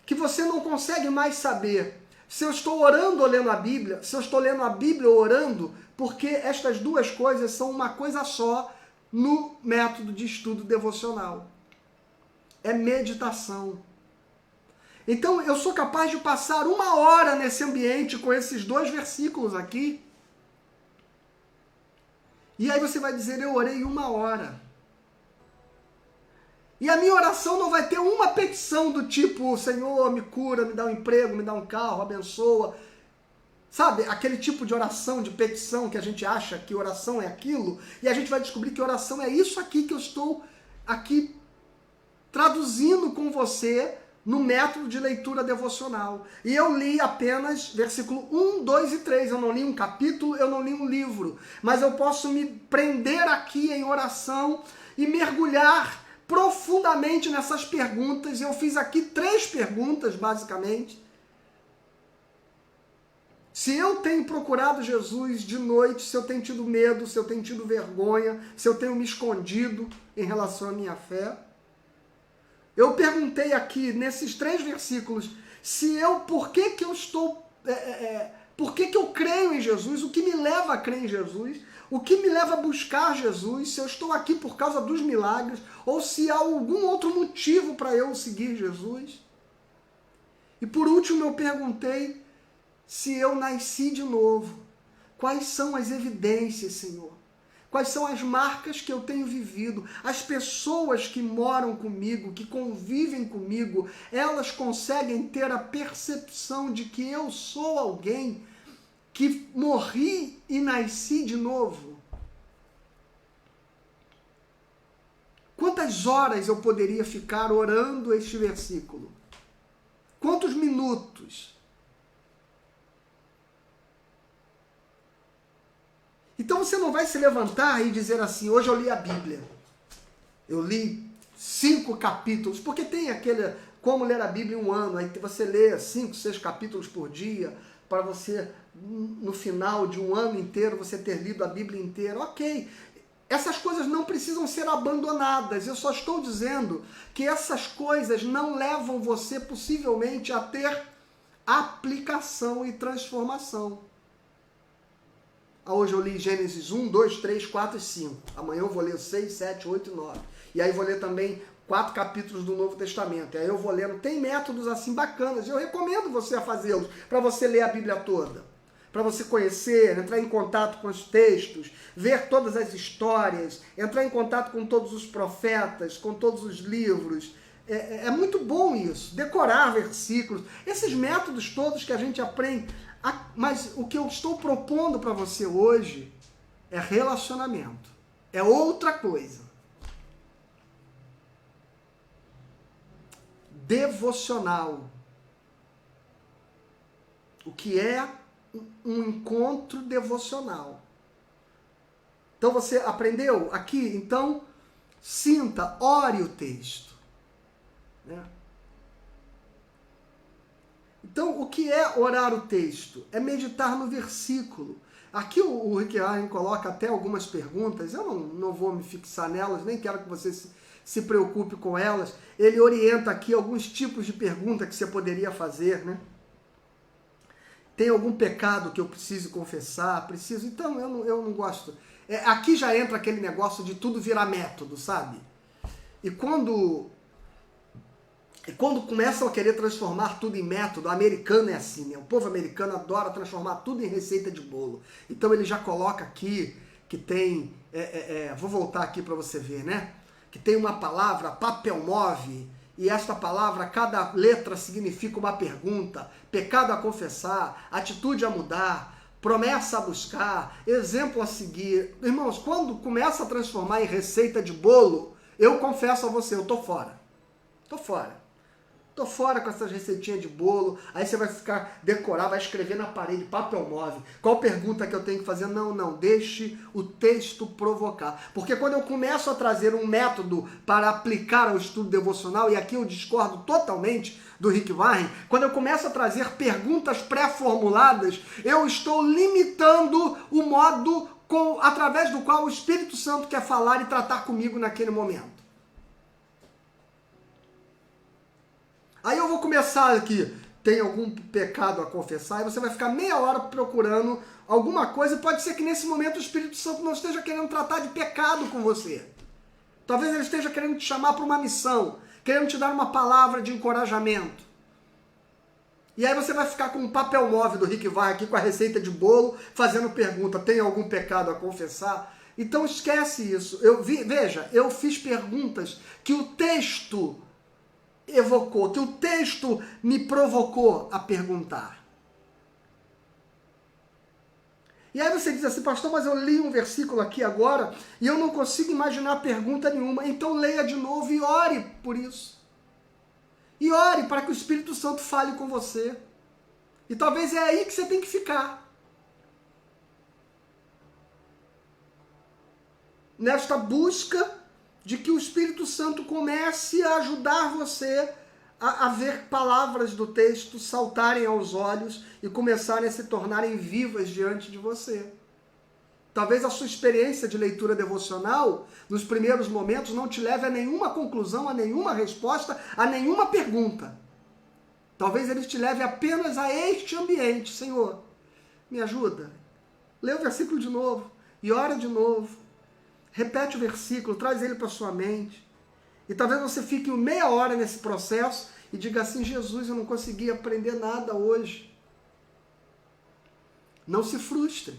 que você não consegue mais saber se eu estou orando ou lendo a Bíblia, se eu estou lendo a Bíblia ou orando, porque estas duas coisas são uma coisa só no método de estudo devocional. É meditação. Então, eu sou capaz de passar 1 hora nesse ambiente com esses 2 versículos aqui. E aí você vai dizer, eu orei 1 hora. E a minha oração não vai ter uma petição do tipo, Senhor, me cura, me dá um emprego, me dá um carro, abençoa. Sabe, aquele tipo de oração, de petição que a gente acha que oração é aquilo, e a gente vai descobrir que oração é isso aqui que eu estou aqui traduzindo com você no método de leitura devocional. E eu li apenas versículo 1, 2 e 3. Eu não li um capítulo, eu não li um livro. Mas eu posso me prender aqui em oração e mergulhar profundamente nessas perguntas. Eu fiz aqui 3 perguntas, basicamente. Se eu tenho procurado Jesus de noite, se eu tenho tido medo, se eu tenho tido vergonha, se eu tenho me escondido em relação à minha fé. Eu perguntei aqui, nesses 3 versículos, por que que eu estou... por que que eu creio em Jesus? O que me leva a crer em Jesus? O que me leva a buscar Jesus? Se eu estou aqui por causa dos milagres, ou se há algum outro motivo para eu seguir Jesus? E por último eu perguntei se eu nasci de novo. Quais são as evidências, Senhor? Quais são as marcas que eu tenho vivido? As pessoas que moram comigo, que convivem comigo, elas conseguem ter a percepção de que eu sou alguém que morri e nasci de novo? Quantas horas eu poderia ficar orando este versículo? Quantos minutos? Então você não vai se levantar e dizer assim, hoje eu li a Bíblia. Eu li 5 capítulos, porque tem aquele, como ler a Bíblia em um ano, aí você lê 5, 6 capítulos por dia, para você, no final de um ano inteiro, você ter lido a Bíblia inteira. Ok, essas coisas não precisam ser abandonadas, eu só estou dizendo que essas coisas não levam você possivelmente a ter aplicação e transformação. Hoje eu li Gênesis 1, 2, 3, 4 e 5. Amanhã eu vou ler 6, 7, 8 e 9. E aí vou ler também 4 capítulos do Novo Testamento. E aí eu vou lendo. Tem métodos assim bacanas. Eu recomendo você a fazê-los para você ler a Bíblia toda. Para você conhecer, entrar em contato com os textos, ver todas as histórias, entrar em contato com todos os profetas, com todos os livros. É muito bom isso. Decorar versículos. Esses métodos todos que a gente aprende... Mas o que eu estou propondo para você hoje é relacionamento. É outra coisa. Devocional. O que é um encontro devocional? Então você aprendeu aqui? Então, sinta, ore o texto. Né? Então, o que é orar o texto? É meditar no versículo. Aqui o Rick Warren coloca até algumas perguntas, eu não vou me fixar nelas, nem quero que você se preocupe com elas. Ele orienta aqui alguns tipos de pergunta que você poderia fazer, né? Tem algum pecado que eu preciso confessar? Preciso? Então, eu não gosto. Aqui já entra aquele negócio de tudo virar método, sabe? E quando começam a querer transformar tudo em método, o americano é assim, né? O povo americano adora transformar tudo em receita de bolo. Então ele já coloca aqui que tem... vou voltar aqui para você ver, né? Que tem uma palavra, papel move, e esta palavra, cada letra significa uma pergunta, pecado a confessar, atitude a mudar, promessa a buscar, exemplo a seguir. Irmãos, quando começa a transformar em receita de bolo, eu confesso a você, eu tô fora. Tô fora. Tô fora com essas receitinhas de bolo, aí você vai ficar, decorar, vai escrever na parede, papel move. Qual pergunta que eu tenho que fazer? Não, deixe o texto provocar. Porque quando eu começo a trazer um método para aplicar ao estudo devocional, e aqui eu discordo totalmente do Rick Warren, quando eu começo a trazer perguntas pré-formuladas, eu estou limitando o modo através do qual o Espírito Santo quer falar e tratar comigo naquele momento. Aí eu vou começar aqui, tem algum pecado a confessar, e você vai ficar meia hora procurando alguma coisa, e pode ser que nesse momento o Espírito Santo não esteja querendo tratar de pecado com você. Talvez ele esteja querendo te chamar para uma missão, querendo te dar uma palavra de encorajamento. E aí você vai ficar com um papel móvel do Rick Warren aqui, com a receita de bolo, fazendo pergunta, tem algum pecado a confessar? Então esquece isso. Veja, eu fiz perguntas que o texto evocou, que o texto me provocou a perguntar. E aí você diz assim, pastor, mas eu li um versículo aqui agora e eu não consigo imaginar pergunta nenhuma. Então leia de novo e ore por isso. E ore para que o Espírito Santo fale com você. E talvez é aí que você tem que ficar. Nesta busca de que o Espírito Santo comece a ajudar você a ver palavras do texto saltarem aos olhos e começarem a se tornarem vivas diante de você. Talvez a sua experiência de leitura devocional, nos primeiros momentos, não te leve a nenhuma conclusão, a nenhuma resposta, a nenhuma pergunta. Talvez ele te leve apenas a este ambiente. Senhor, me ajuda. Lê o versículo de novo e ora de novo. Repete o versículo, traz ele para sua mente. E talvez você fique meia hora nesse processo e diga assim, Jesus, eu não consegui aprender nada hoje. Não se frustre.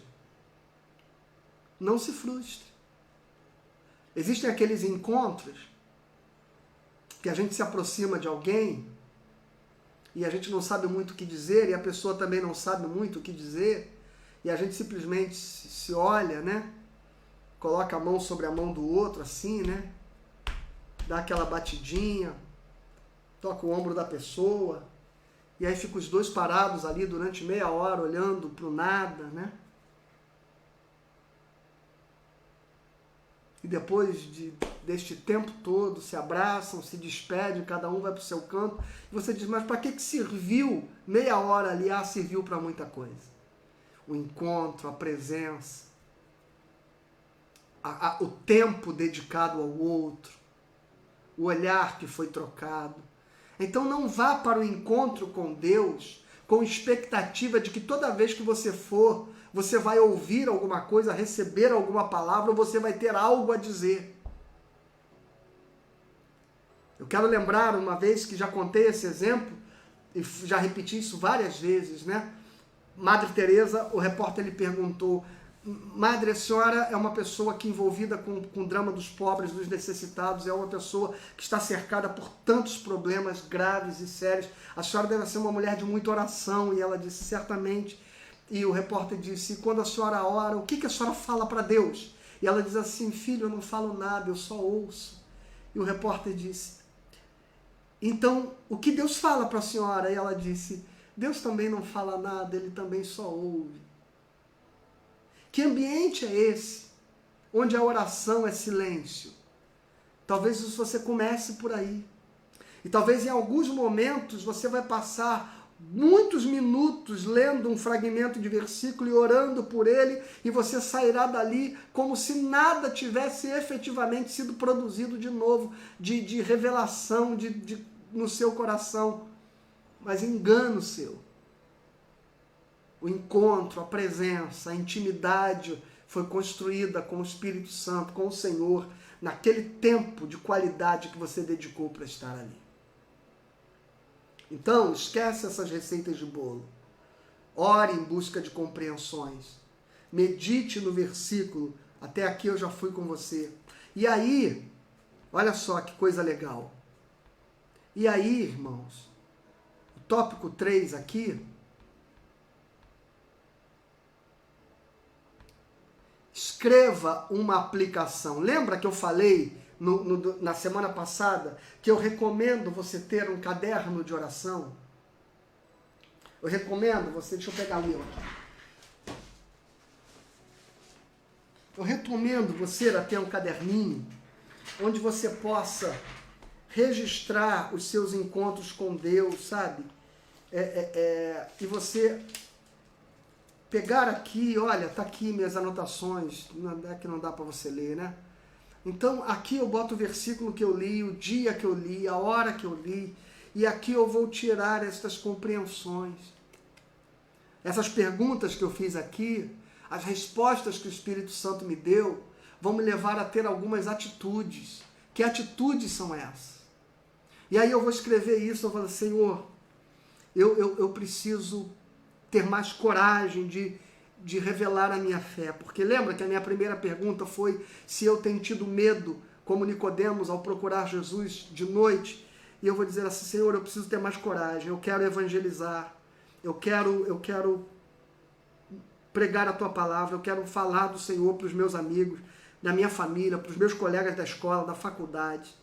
Não se frustre. Existem aqueles encontros que a gente se aproxima de alguém e a gente não sabe muito o que dizer e a pessoa também não sabe muito o que dizer e a gente simplesmente se olha, né? Coloca a mão sobre a mão do outro assim, né? Dá aquela batidinha, toca o ombro da pessoa e aí ficam os dois parados ali durante meia hora olhando para o nada, né? E depois deste tempo todo se abraçam, se despedem, cada um vai para o seu canto. E você diz, mas para que serviu meia hora ali? Ah, serviu para muita coisa. O encontro, a presença, o tempo dedicado ao outro, o olhar que foi trocado. Então não vá para o encontro com Deus com expectativa de que toda vez que você for, você vai ouvir alguma coisa, receber alguma palavra, ou você vai ter algo a dizer. Eu quero lembrar uma vez que já contei esse exemplo, e já repeti isso várias vezes, né? Madre Teresa, o repórter lhe perguntou, Madre, a senhora é uma pessoa que envolvida com o drama dos pobres, dos necessitados, é uma pessoa que está cercada por tantos problemas graves e sérios. A senhora deve ser uma mulher de muita oração. E ela disse, certamente. E o repórter disse, quando a senhora ora, o que a senhora fala para Deus? E ela diz assim, filho, eu não falo nada, eu só ouço. E o repórter disse, então, o que Deus fala para a senhora? E ela disse, Deus também não fala nada, ele também só ouve. Que ambiente é esse, onde a oração é silêncio? Talvez você comece por aí. E talvez em alguns momentos você vai passar muitos minutos lendo um fragmento de versículo e orando por ele, e você sairá dali como se nada tivesse efetivamente sido produzido de novo, de revelação no seu coração. Mas engano seu. O encontro, a presença, a intimidade foi construída com o Espírito Santo, com o Senhor, naquele tempo de qualidade que você dedicou para estar ali. Então, esquece essas receitas de bolo. Ore em busca de compreensões. Medite no versículo. Até aqui eu já fui com você. E aí, olha só que coisa legal. E aí, irmãos, o tópico 3 aqui, escreva uma aplicação. Lembra que eu falei na semana passada que eu recomendo você ter um caderno de oração? Eu recomendo você, deixa eu pegar o meu aqui. Eu recomendo você a ter um caderninho onde você possa registrar os seus encontros com Deus, sabe? E você pegar aqui, olha, tá aqui minhas anotações, não é que não dá para você ler, né? Então, aqui eu boto o versículo que eu li, o dia que eu li, a hora que eu li, e aqui eu vou tirar estas compreensões. Essas perguntas que eu fiz aqui, as respostas que o Espírito Santo me deu, vão me levar a ter algumas atitudes. Que atitudes são essas? E aí eu vou escrever isso, eu vou falar, Senhor, eu preciso ter mais coragem de revelar a minha fé. Porque lembra que a minha primeira pergunta foi se eu tenho tido medo, como Nicodemos, ao procurar Jesus de noite. E eu vou dizer assim, Senhor, eu preciso ter mais coragem, eu quero evangelizar, eu quero pregar a Tua palavra, eu quero falar do Senhor para os meus amigos, da minha família, para os meus colegas da escola, da faculdade.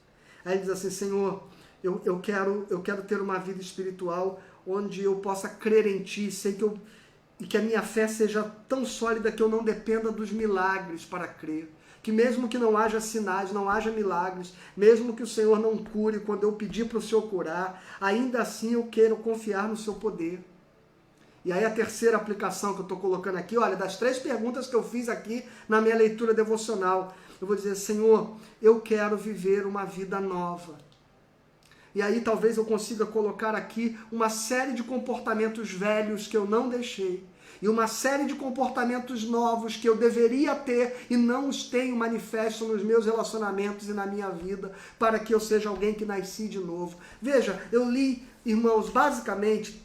Aí ele diz assim, Senhor, eu quero ter uma vida espiritual onde eu possa crer em Ti, e que a minha fé seja tão sólida que eu não dependa dos milagres para crer. Que mesmo que não haja sinais, não haja milagres, mesmo que o Senhor não cure quando eu pedir para o Senhor curar, ainda assim eu quero confiar no Seu poder. E aí a terceira aplicação que eu estou colocando aqui, olha, das 3 perguntas que eu fiz aqui na minha leitura devocional, eu vou dizer, Senhor, eu quero viver uma vida nova. E aí talvez eu consiga colocar aqui uma série de comportamentos velhos que eu não deixei. E uma série de comportamentos novos que eu deveria ter e não os tenho manifesto nos meus relacionamentos e na minha vida, para que eu seja alguém que nasci de novo. Veja, eu li, irmãos, basicamente,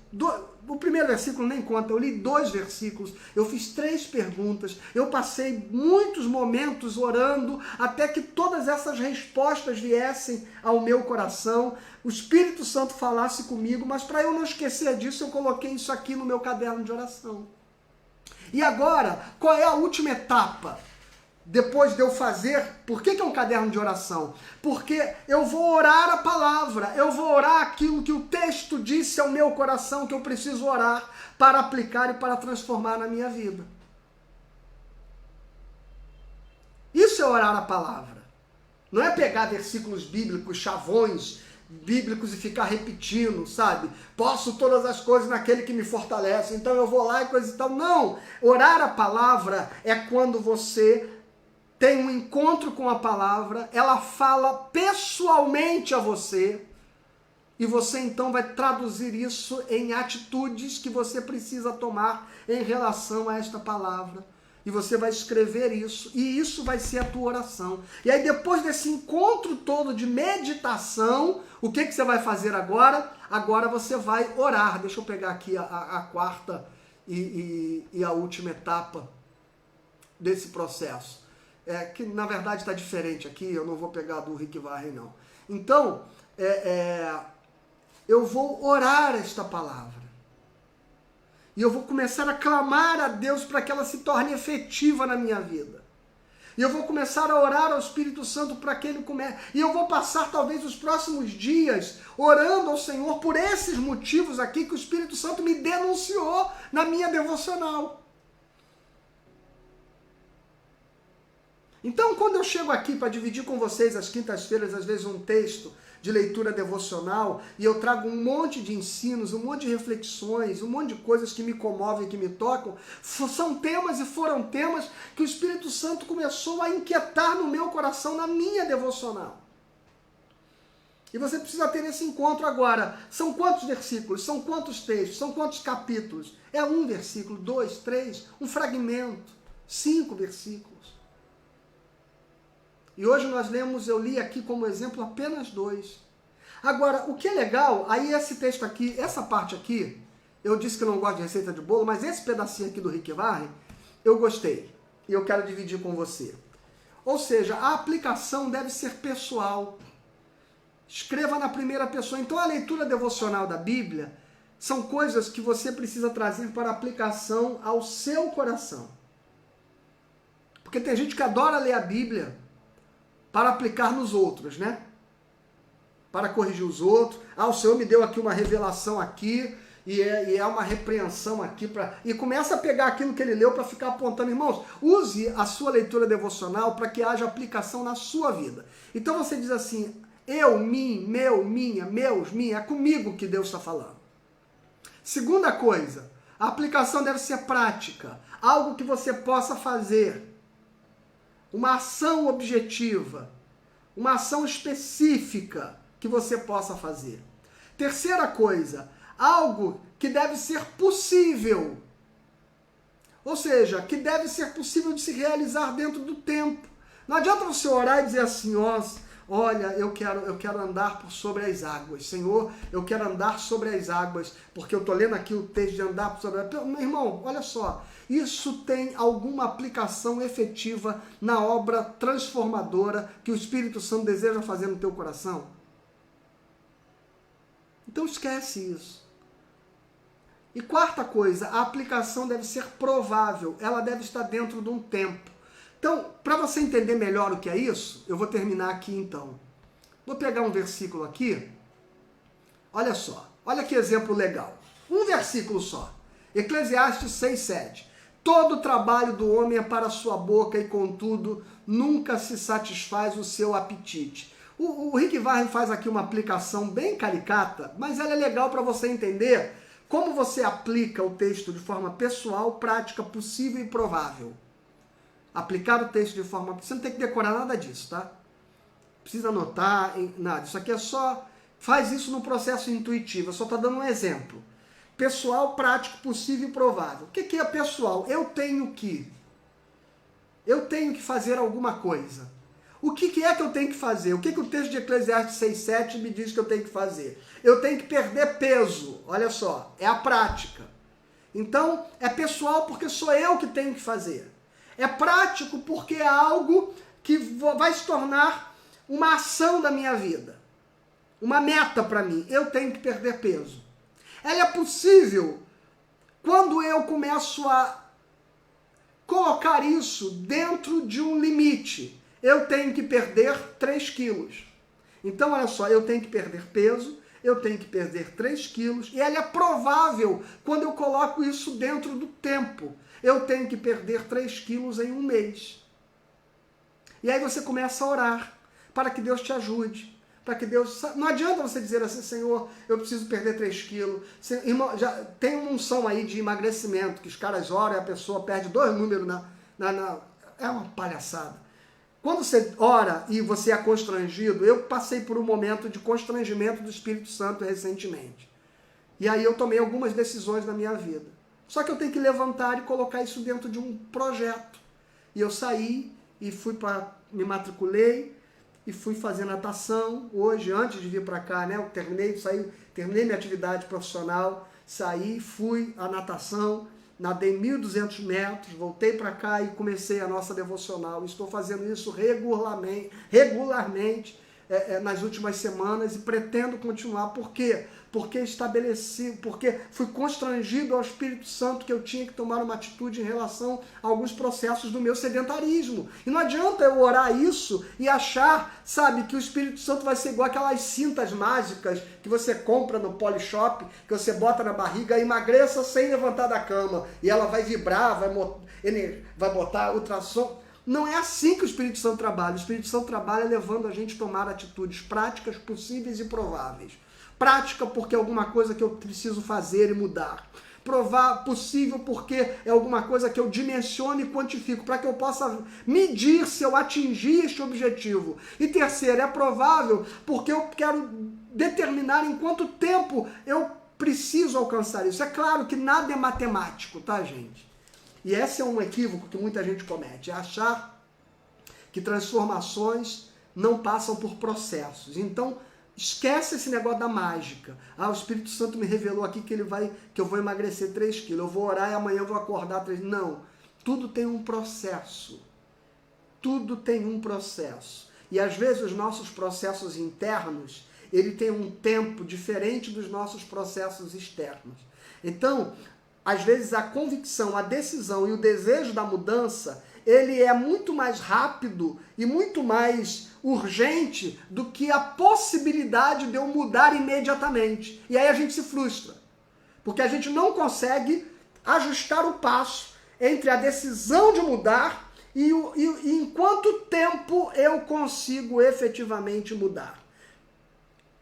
o primeiro versículo nem conta, eu li 2 versículos, eu fiz 3 perguntas, eu passei muitos momentos orando até que todas essas respostas viessem ao meu coração, o Espírito Santo falasse comigo, mas para eu não esquecer disso, eu coloquei isso aqui no meu caderno de oração. E agora, qual é a última etapa? Depois de eu fazer, por que é um caderno de oração? Porque eu vou orar a palavra, eu vou orar aquilo que o texto disse ao meu coração que eu preciso orar para aplicar e para transformar na minha vida. Isso é orar a palavra. Não é pegar versículos bíblicos, chavões bíblicos e ficar repetindo, sabe? Posso todas as coisas naquele que me fortalece, então eu vou lá e coisa e tal. Não! Orar a palavra é quando você tem um encontro com a palavra, ela fala pessoalmente a você, e você então vai traduzir isso em atitudes que você precisa tomar em relação a esta palavra. E você vai escrever isso, e isso vai ser a tua oração. E aí depois desse encontro todo de meditação, o que você vai fazer agora? Agora você vai orar. Deixa eu pegar aqui a quarta e a última etapa desse processo. Que na verdade está diferente aqui, eu não vou pegar do Rick Warren não. Então, eu vou orar esta palavra. E eu vou começar a clamar a Deus para que ela se torne efetiva na minha vida. E eu vou começar a orar ao Espírito Santo para que ele comece. E eu vou passar talvez os próximos dias orando ao Senhor por esses motivos aqui que o Espírito Santo me denunciou na minha devocional. Então, quando eu chego aqui para dividir com vocês às quintas-feiras, às vezes um texto de leitura devocional, e eu trago um monte de ensinos, um monte de reflexões, um monte de coisas que me comovem, que me tocam, são temas e foram temas que o Espírito Santo começou a inquietar no meu coração, na minha devocional. E você precisa ter esse encontro agora. São quantos versículos? São quantos textos? São quantos capítulos? É 1 versículo, 2, 3, um fragmento, 5 versículos. E hoje eu li aqui como exemplo apenas 2. Agora, o que é legal, aí esse texto aqui, essa parte aqui, eu disse que eu não gosto de receita de bolo, mas esse pedacinho aqui do Rick Warren, eu gostei. E eu quero dividir com você. Ou seja, a aplicação deve ser pessoal. Escreva na primeira pessoa. Então a leitura devocional da Bíblia são coisas que você precisa trazer para aplicação ao seu coração. Porque tem gente que adora ler a Bíblia para aplicar nos outros, né? Para corrigir os outros. O Senhor me deu aqui uma revelação aqui, e é uma repreensão aqui. E começa a pegar aquilo que ele leu para ficar apontando. Irmãos, use a sua leitura devocional para que haja aplicação na sua vida. Então você diz assim, eu, mim, meu, minha, meus, minha, é comigo que Deus está falando. Segunda coisa, a aplicação deve ser prática. Algo que você possa fazer. Uma ação objetiva, uma ação específica que você possa fazer. Terceira coisa, algo que deve ser possível. Ou seja, que deve ser possível de se realizar dentro do tempo. Não adianta você orar e dizer assim, olha, eu quero andar por sobre as águas. Senhor, eu quero andar sobre as águas, porque eu estou lendo aqui o texto de andar por sobre as águas. Meu irmão, olha só, isso tem alguma aplicação efetiva na obra transformadora que o Espírito Santo deseja fazer no teu coração? Então esquece isso. E quarta coisa, a aplicação deve ser provável, ela deve estar dentro de um tempo. Então, para você entender melhor o que é isso, eu vou terminar aqui então. Vou pegar um versículo aqui. Olha só, olha que exemplo legal. Um versículo só. Eclesiastes 6:7. Todo trabalho do homem é para a sua boca e, contudo, nunca se satisfaz o seu apetite. O Rick Warren faz aqui uma aplicação bem caricata, mas ela é legal para você entender Como você aplica o texto de forma pessoal, prática, possível e provável? Aplicar o texto de forma... Você não tem que decorar nada disso, tá? Precisa anotar, nada. Isso aqui é só... Faz isso no processo intuitivo. Eu só estou dando um exemplo. Pessoal, prático, possível e provável. O que é pessoal? Eu tenho que fazer alguma coisa. O que é que eu tenho que fazer? O que o texto de Eclesiastes 6,7 me diz que eu tenho que fazer? Eu tenho que perder peso. Olha só, é a prática. Então, é pessoal porque sou eu que tenho que fazer. É prático porque é algo que vai se tornar uma ação da minha vida. Uma meta para mim. Eu tenho que perder peso. Ela é possível quando eu começo a colocar isso dentro de um limite. Eu tenho que perder 3 quilos. Então, olha só, eu tenho que perder peso, eu tenho que perder 3 quilos, e ela é provável quando eu coloco isso dentro do tempo. Eu tenho que perder 3 quilos em um mês. E aí você começa a orar para que Deus te ajude. Para que Deus... Não adianta você dizer assim, Senhor, eu preciso perder 3 quilos. Irmão, já tem uma unção aí de emagrecimento, que os caras oram e a pessoa perde 2 números É uma palhaçada. Quando você ora e você é constrangido, eu passei por um momento de constrangimento do Espírito Santo recentemente. E aí eu tomei algumas decisões na minha vida. Só que eu tenho que levantar e colocar isso dentro de um projeto. E eu saí e me matriculei e fui fazer natação. Hoje, antes de vir para cá, né, eu terminei minha atividade profissional, saí, fui à natação, nadei 1.200 metros, voltei para cá e comecei a nossa devocional. Estou fazendo isso regularmente nas últimas semanas e pretendo continuar. Por quê? Porque fui constrangido ao Espírito Santo que eu tinha que tomar uma atitude em relação a alguns processos do meu sedentarismo. E não adianta eu orar isso e achar, sabe, que o Espírito Santo vai ser igual aquelas cintas mágicas que você compra no Polishop, que você bota na barriga, emagreça sem levantar da cama, e ela vai vibrar, vai botar ultrassom. Não é assim que o Espírito Santo trabalha. O Espírito Santo trabalha levando a gente a tomar atitudes práticas, possíveis e prováveis. Prática porque é alguma coisa que eu preciso fazer e mudar. Possível porque é alguma coisa que eu dimensiono e quantifico, para que eu possa medir se eu atingir este objetivo. E terceiro, é provável porque eu quero determinar em quanto tempo eu preciso alcançar isso. É claro que nada é matemático, tá, gente? E esse é um equívoco que muita gente comete, é achar que transformações não passam por processos. Então, esquece esse negócio da mágica. O Espírito Santo me revelou aqui que eu vou emagrecer 3 quilos, eu vou orar e amanhã eu vou acordar 3. Não, tudo tem um processo. Tudo tem um processo. E às vezes os nossos processos internos, ele tem um tempo diferente dos nossos processos externos. Então, às vezes a convicção, a decisão e o desejo da mudança, ele é muito mais rápido e muito mais urgente do que a possibilidade de eu mudar imediatamente. E aí a gente se frustra, porque a gente não consegue ajustar o passo entre a decisão de mudar e em quanto tempo eu consigo efetivamente mudar.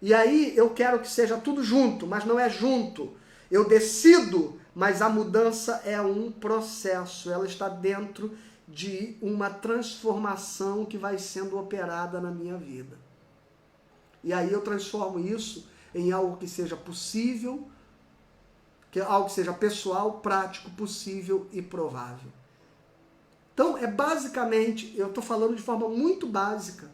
E aí eu quero que seja tudo junto, mas não é junto. Eu decido, mas a mudança é um processo, ela está dentro de uma transformação que vai sendo operada na minha vida. E aí eu transformo isso em algo que seja possível, algo que seja pessoal, prático, possível e provável. Então, é basicamente, eu estou falando de forma muito básica,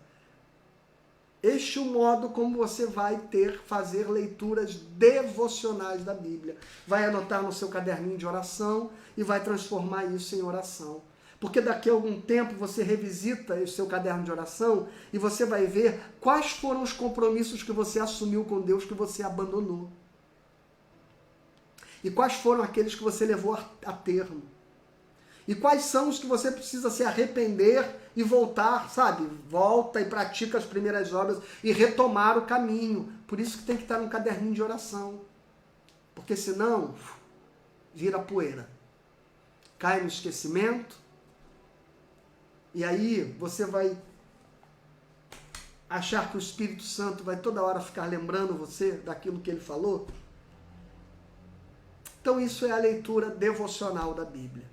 este é o modo como você vai fazer leituras devocionais da Bíblia. Vai anotar no seu caderninho de oração e vai transformar isso em oração. Porque daqui a algum tempo você revisita o seu caderno de oração e você vai ver quais foram os compromissos que você assumiu com Deus que você abandonou. E quais foram aqueles que você levou a termo. E quais são os que você precisa se arrepender e voltar, sabe? Volta e pratica as primeiras obras e retomar o caminho. Por isso que tem que estar no caderninho de oração. Porque senão, vira poeira. Cai no esquecimento. E aí você vai achar que o Espírito Santo vai toda hora ficar lembrando você daquilo que ele falou. Então isso é a leitura devocional da Bíblia.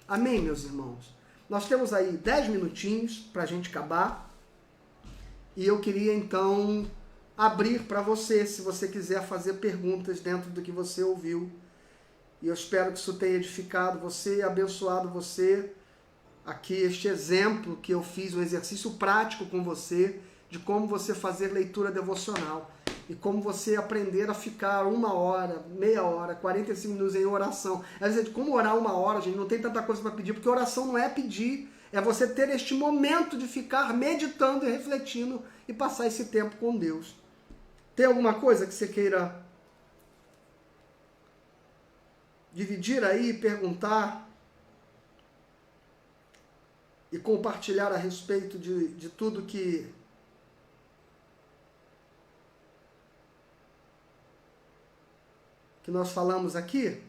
Amém, meus irmãos? Nós temos aí 10 minutinhos para a gente acabar. E eu queria então abrir para você, se você quiser fazer perguntas dentro do que você ouviu. E eu espero que isso tenha edificado você e abençoado você. Aqui este exemplo que eu fiz, um exercício prático com você, de como você fazer leitura devocional. E como você aprender a ficar 1 hora, meia hora, 45 minutos em oração. Às vezes, como orar 1 hora, gente, não tem tanta coisa para pedir, porque oração não é pedir, é você ter este momento de ficar meditando e refletindo e passar esse tempo com Deus. Tem alguma coisa que você queira dividir aí, perguntar e compartilhar a respeito de tudo que nós falamos aqui?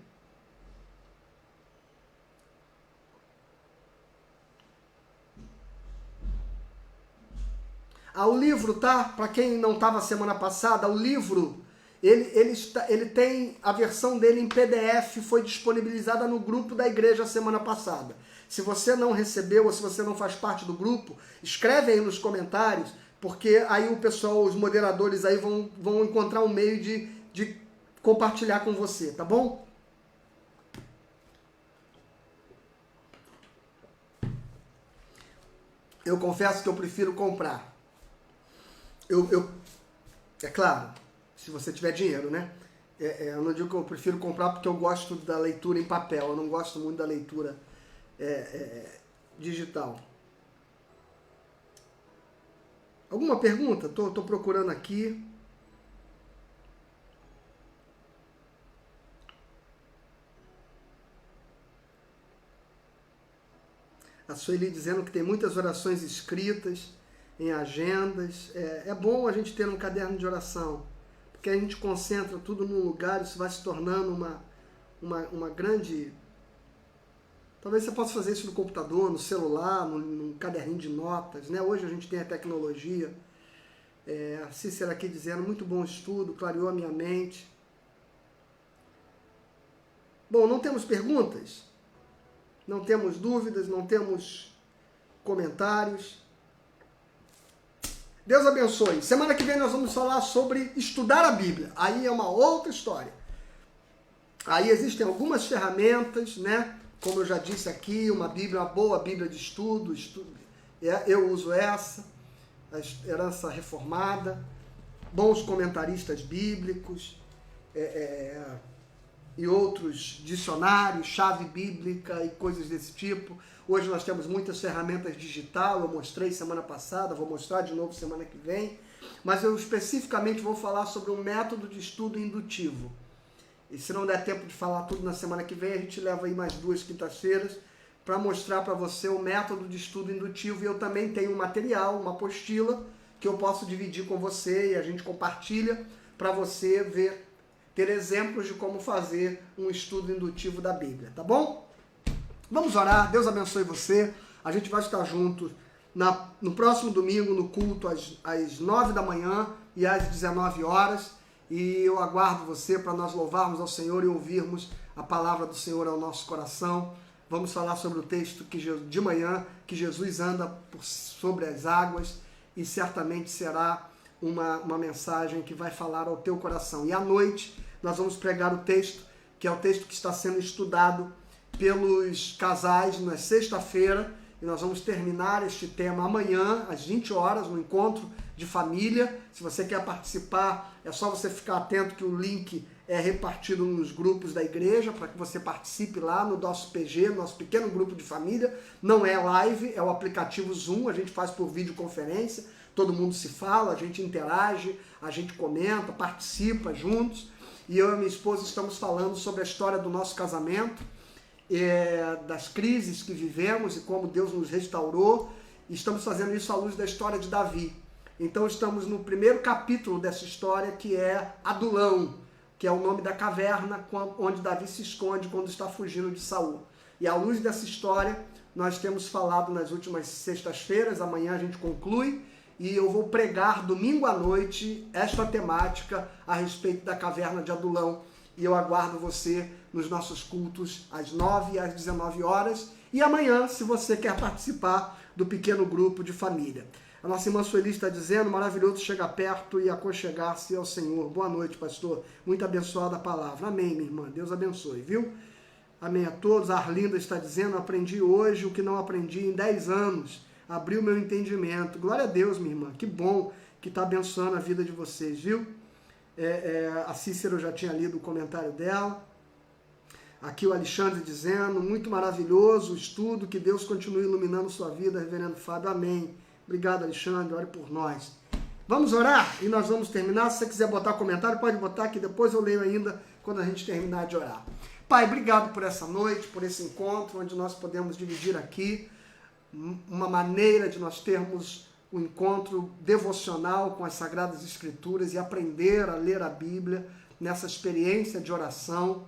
O livro, tá? Para quem não estava semana passada, o livro, ele tem a versão dele em PDF, foi disponibilizada no grupo da igreja semana passada. Se você não recebeu ou se você não faz parte do grupo, escreve aí nos comentários, porque aí o pessoal, os moderadores aí vão encontrar um meio de compartilhar com você, tá bom? Eu confesso que eu prefiro comprar. É claro, se você tiver dinheiro, né? Eu não digo que eu prefiro comprar porque eu gosto da leitura em papel, eu não gosto muito da leitura digital. Alguma pergunta? Tô procurando aqui. A Sueli dizendo que tem muitas orações escritas em agendas. É bom a gente ter um caderno de oração, porque a gente concentra tudo num lugar, isso vai se tornando uma grande... Talvez você possa fazer isso no computador, no celular, num caderninho de notas, né? Hoje a gente tem a tecnologia. A Cícera aqui dizendo, muito bom estudo, clareou a minha mente. Bom, não temos perguntas? Não temos dúvidas, não temos comentários. Deus abençoe. Semana que vem nós vamos falar sobre estudar a Bíblia. Aí é uma outra história. Aí existem algumas ferramentas, né? Como eu já disse aqui, uma boa Bíblia de estudo. Eu uso essa, a Herança Reformada, bons comentaristas bíblicos, e outros dicionários, chave bíblica e coisas desse tipo. Hoje nós temos muitas ferramentas digitais, eu mostrei semana passada, vou mostrar de novo semana que vem, mas eu especificamente vou falar sobre um método de estudo indutivo. E se não der tempo de falar tudo na semana que vem, a gente leva aí mais 2 quintas-feiras para mostrar para você o método de estudo indutivo. E eu também tenho um material, uma apostila, que eu posso dividir com você e a gente compartilha para você ter exemplos de como fazer um estudo indutivo da Bíblia, tá bom? Vamos orar, Deus abençoe você. A gente vai estar junto no próximo domingo, no culto, às 9 da manhã e às 19 horas. E eu aguardo você para nós louvarmos ao Senhor e ouvirmos a palavra do Senhor ao nosso coração. Vamos falar sobre o texto de manhã, que Jesus anda sobre as águas, e certamente será uma mensagem que vai falar ao teu coração. E à noite nós vamos pregar o texto, que é o texto que está sendo estudado pelos casais na sexta-feira, e nós vamos terminar este tema amanhã, às 20 horas, no encontro de família. Se você quer participar, é só você ficar atento que o link é repartido nos grupos da igreja, para que você participe lá no nosso PG, nosso pequeno grupo de família. Não é live, é o aplicativo Zoom, a gente faz por videoconferência, todo mundo se fala, a gente interage, a gente comenta, participa juntos. E eu e minha esposa estamos falando sobre a história do nosso casamento, das crises que vivemos e como Deus nos restaurou. E estamos fazendo isso à luz da história de Davi. Então estamos no primeiro capítulo dessa história, que é Adulão, que é o nome da caverna onde Davi se esconde quando está fugindo de Saul. E à luz dessa história, nós temos falado nas últimas sextas-feiras, amanhã a gente conclui, e eu vou pregar domingo à noite esta temática a respeito da caverna de Adulão. E eu aguardo você nos nossos cultos às 9 e às 19 horas. E amanhã, se você quer participar do pequeno grupo de família. A nossa irmã Sueli está dizendo, maravilhoso chegar perto e aconchegar-se ao Senhor. Boa noite, pastor. Muito abençoada a palavra. Amém, minha irmã. Deus abençoe, viu? Amém a todos. A Arlinda está dizendo, aprendi hoje o que não aprendi em 10 anos. Abriu meu entendimento. Glória a Deus, minha irmã. Que bom que está abençoando a vida de vocês, viu? A Cícera, eu já tinha lido o comentário dela. Aqui o Alexandre dizendo, muito maravilhoso o estudo, que Deus continue iluminando sua vida, reverendo Fábio. Amém. Obrigado, Alexandre. Ore por nós. Vamos orar e nós vamos terminar. Se você quiser botar comentário, pode botar aqui. Depois eu leio ainda quando a gente terminar de orar. Pai, obrigado por essa noite, por esse encontro, onde nós podemos dividir aqui uma maneira de nós termos um encontro devocional com as Sagradas Escrituras e aprender a ler a Bíblia nessa experiência de oração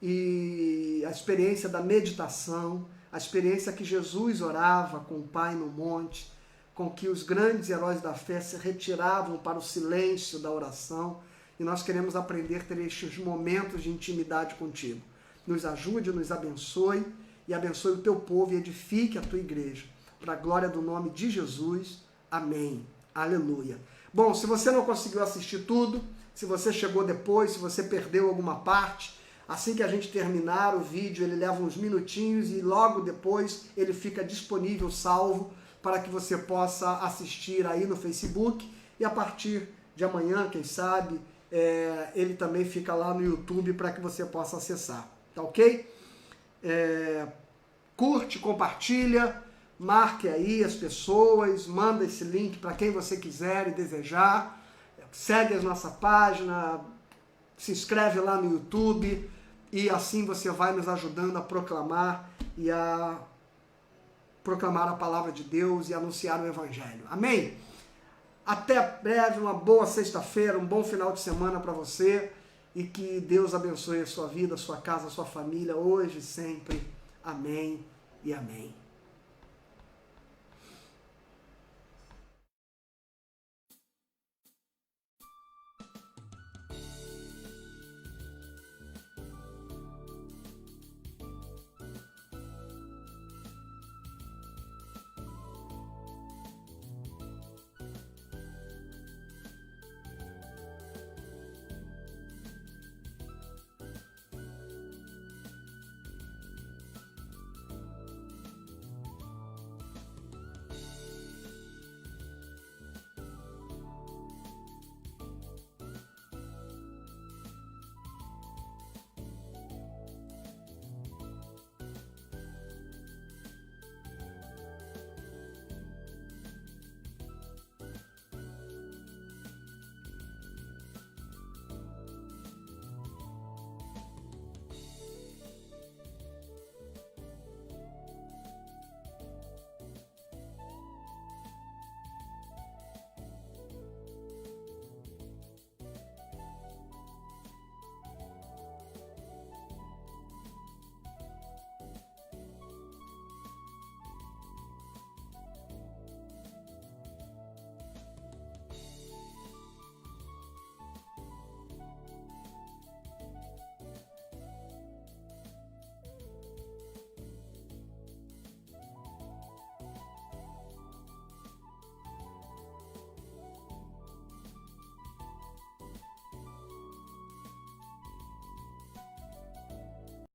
e a experiência da meditação, a experiência que Jesus orava com o Pai no monte, com que os grandes heróis da fé se retiravam para o silêncio da oração, e nós queremos aprender a ter estes momentos de intimidade contigo. Nos ajude, nos abençoe, e abençoe o teu povo e edifique a tua igreja. Para a glória do nome de Jesus. Amém. Aleluia. Bom, se você não conseguiu assistir tudo, se você chegou depois, se você perdeu alguma parte, assim que a gente terminar o vídeo, ele leva uns minutinhos e logo depois ele fica disponível, salvo, para que você possa assistir aí no Facebook. E a partir de amanhã, quem sabe, ele também fica lá no YouTube para que você possa acessar. Tá ok? Curte, compartilha, marque aí as pessoas, manda esse link para quem você quiser e desejar, segue a nossa página, se inscreve lá no YouTube e assim você vai nos ajudando a proclamar a palavra de Deus e anunciar o Evangelho. Amém? Até breve, uma boa sexta-feira, um bom final de semana para você e que Deus abençoe a sua vida, a sua casa, a sua família, hoje e sempre. Amém e amém.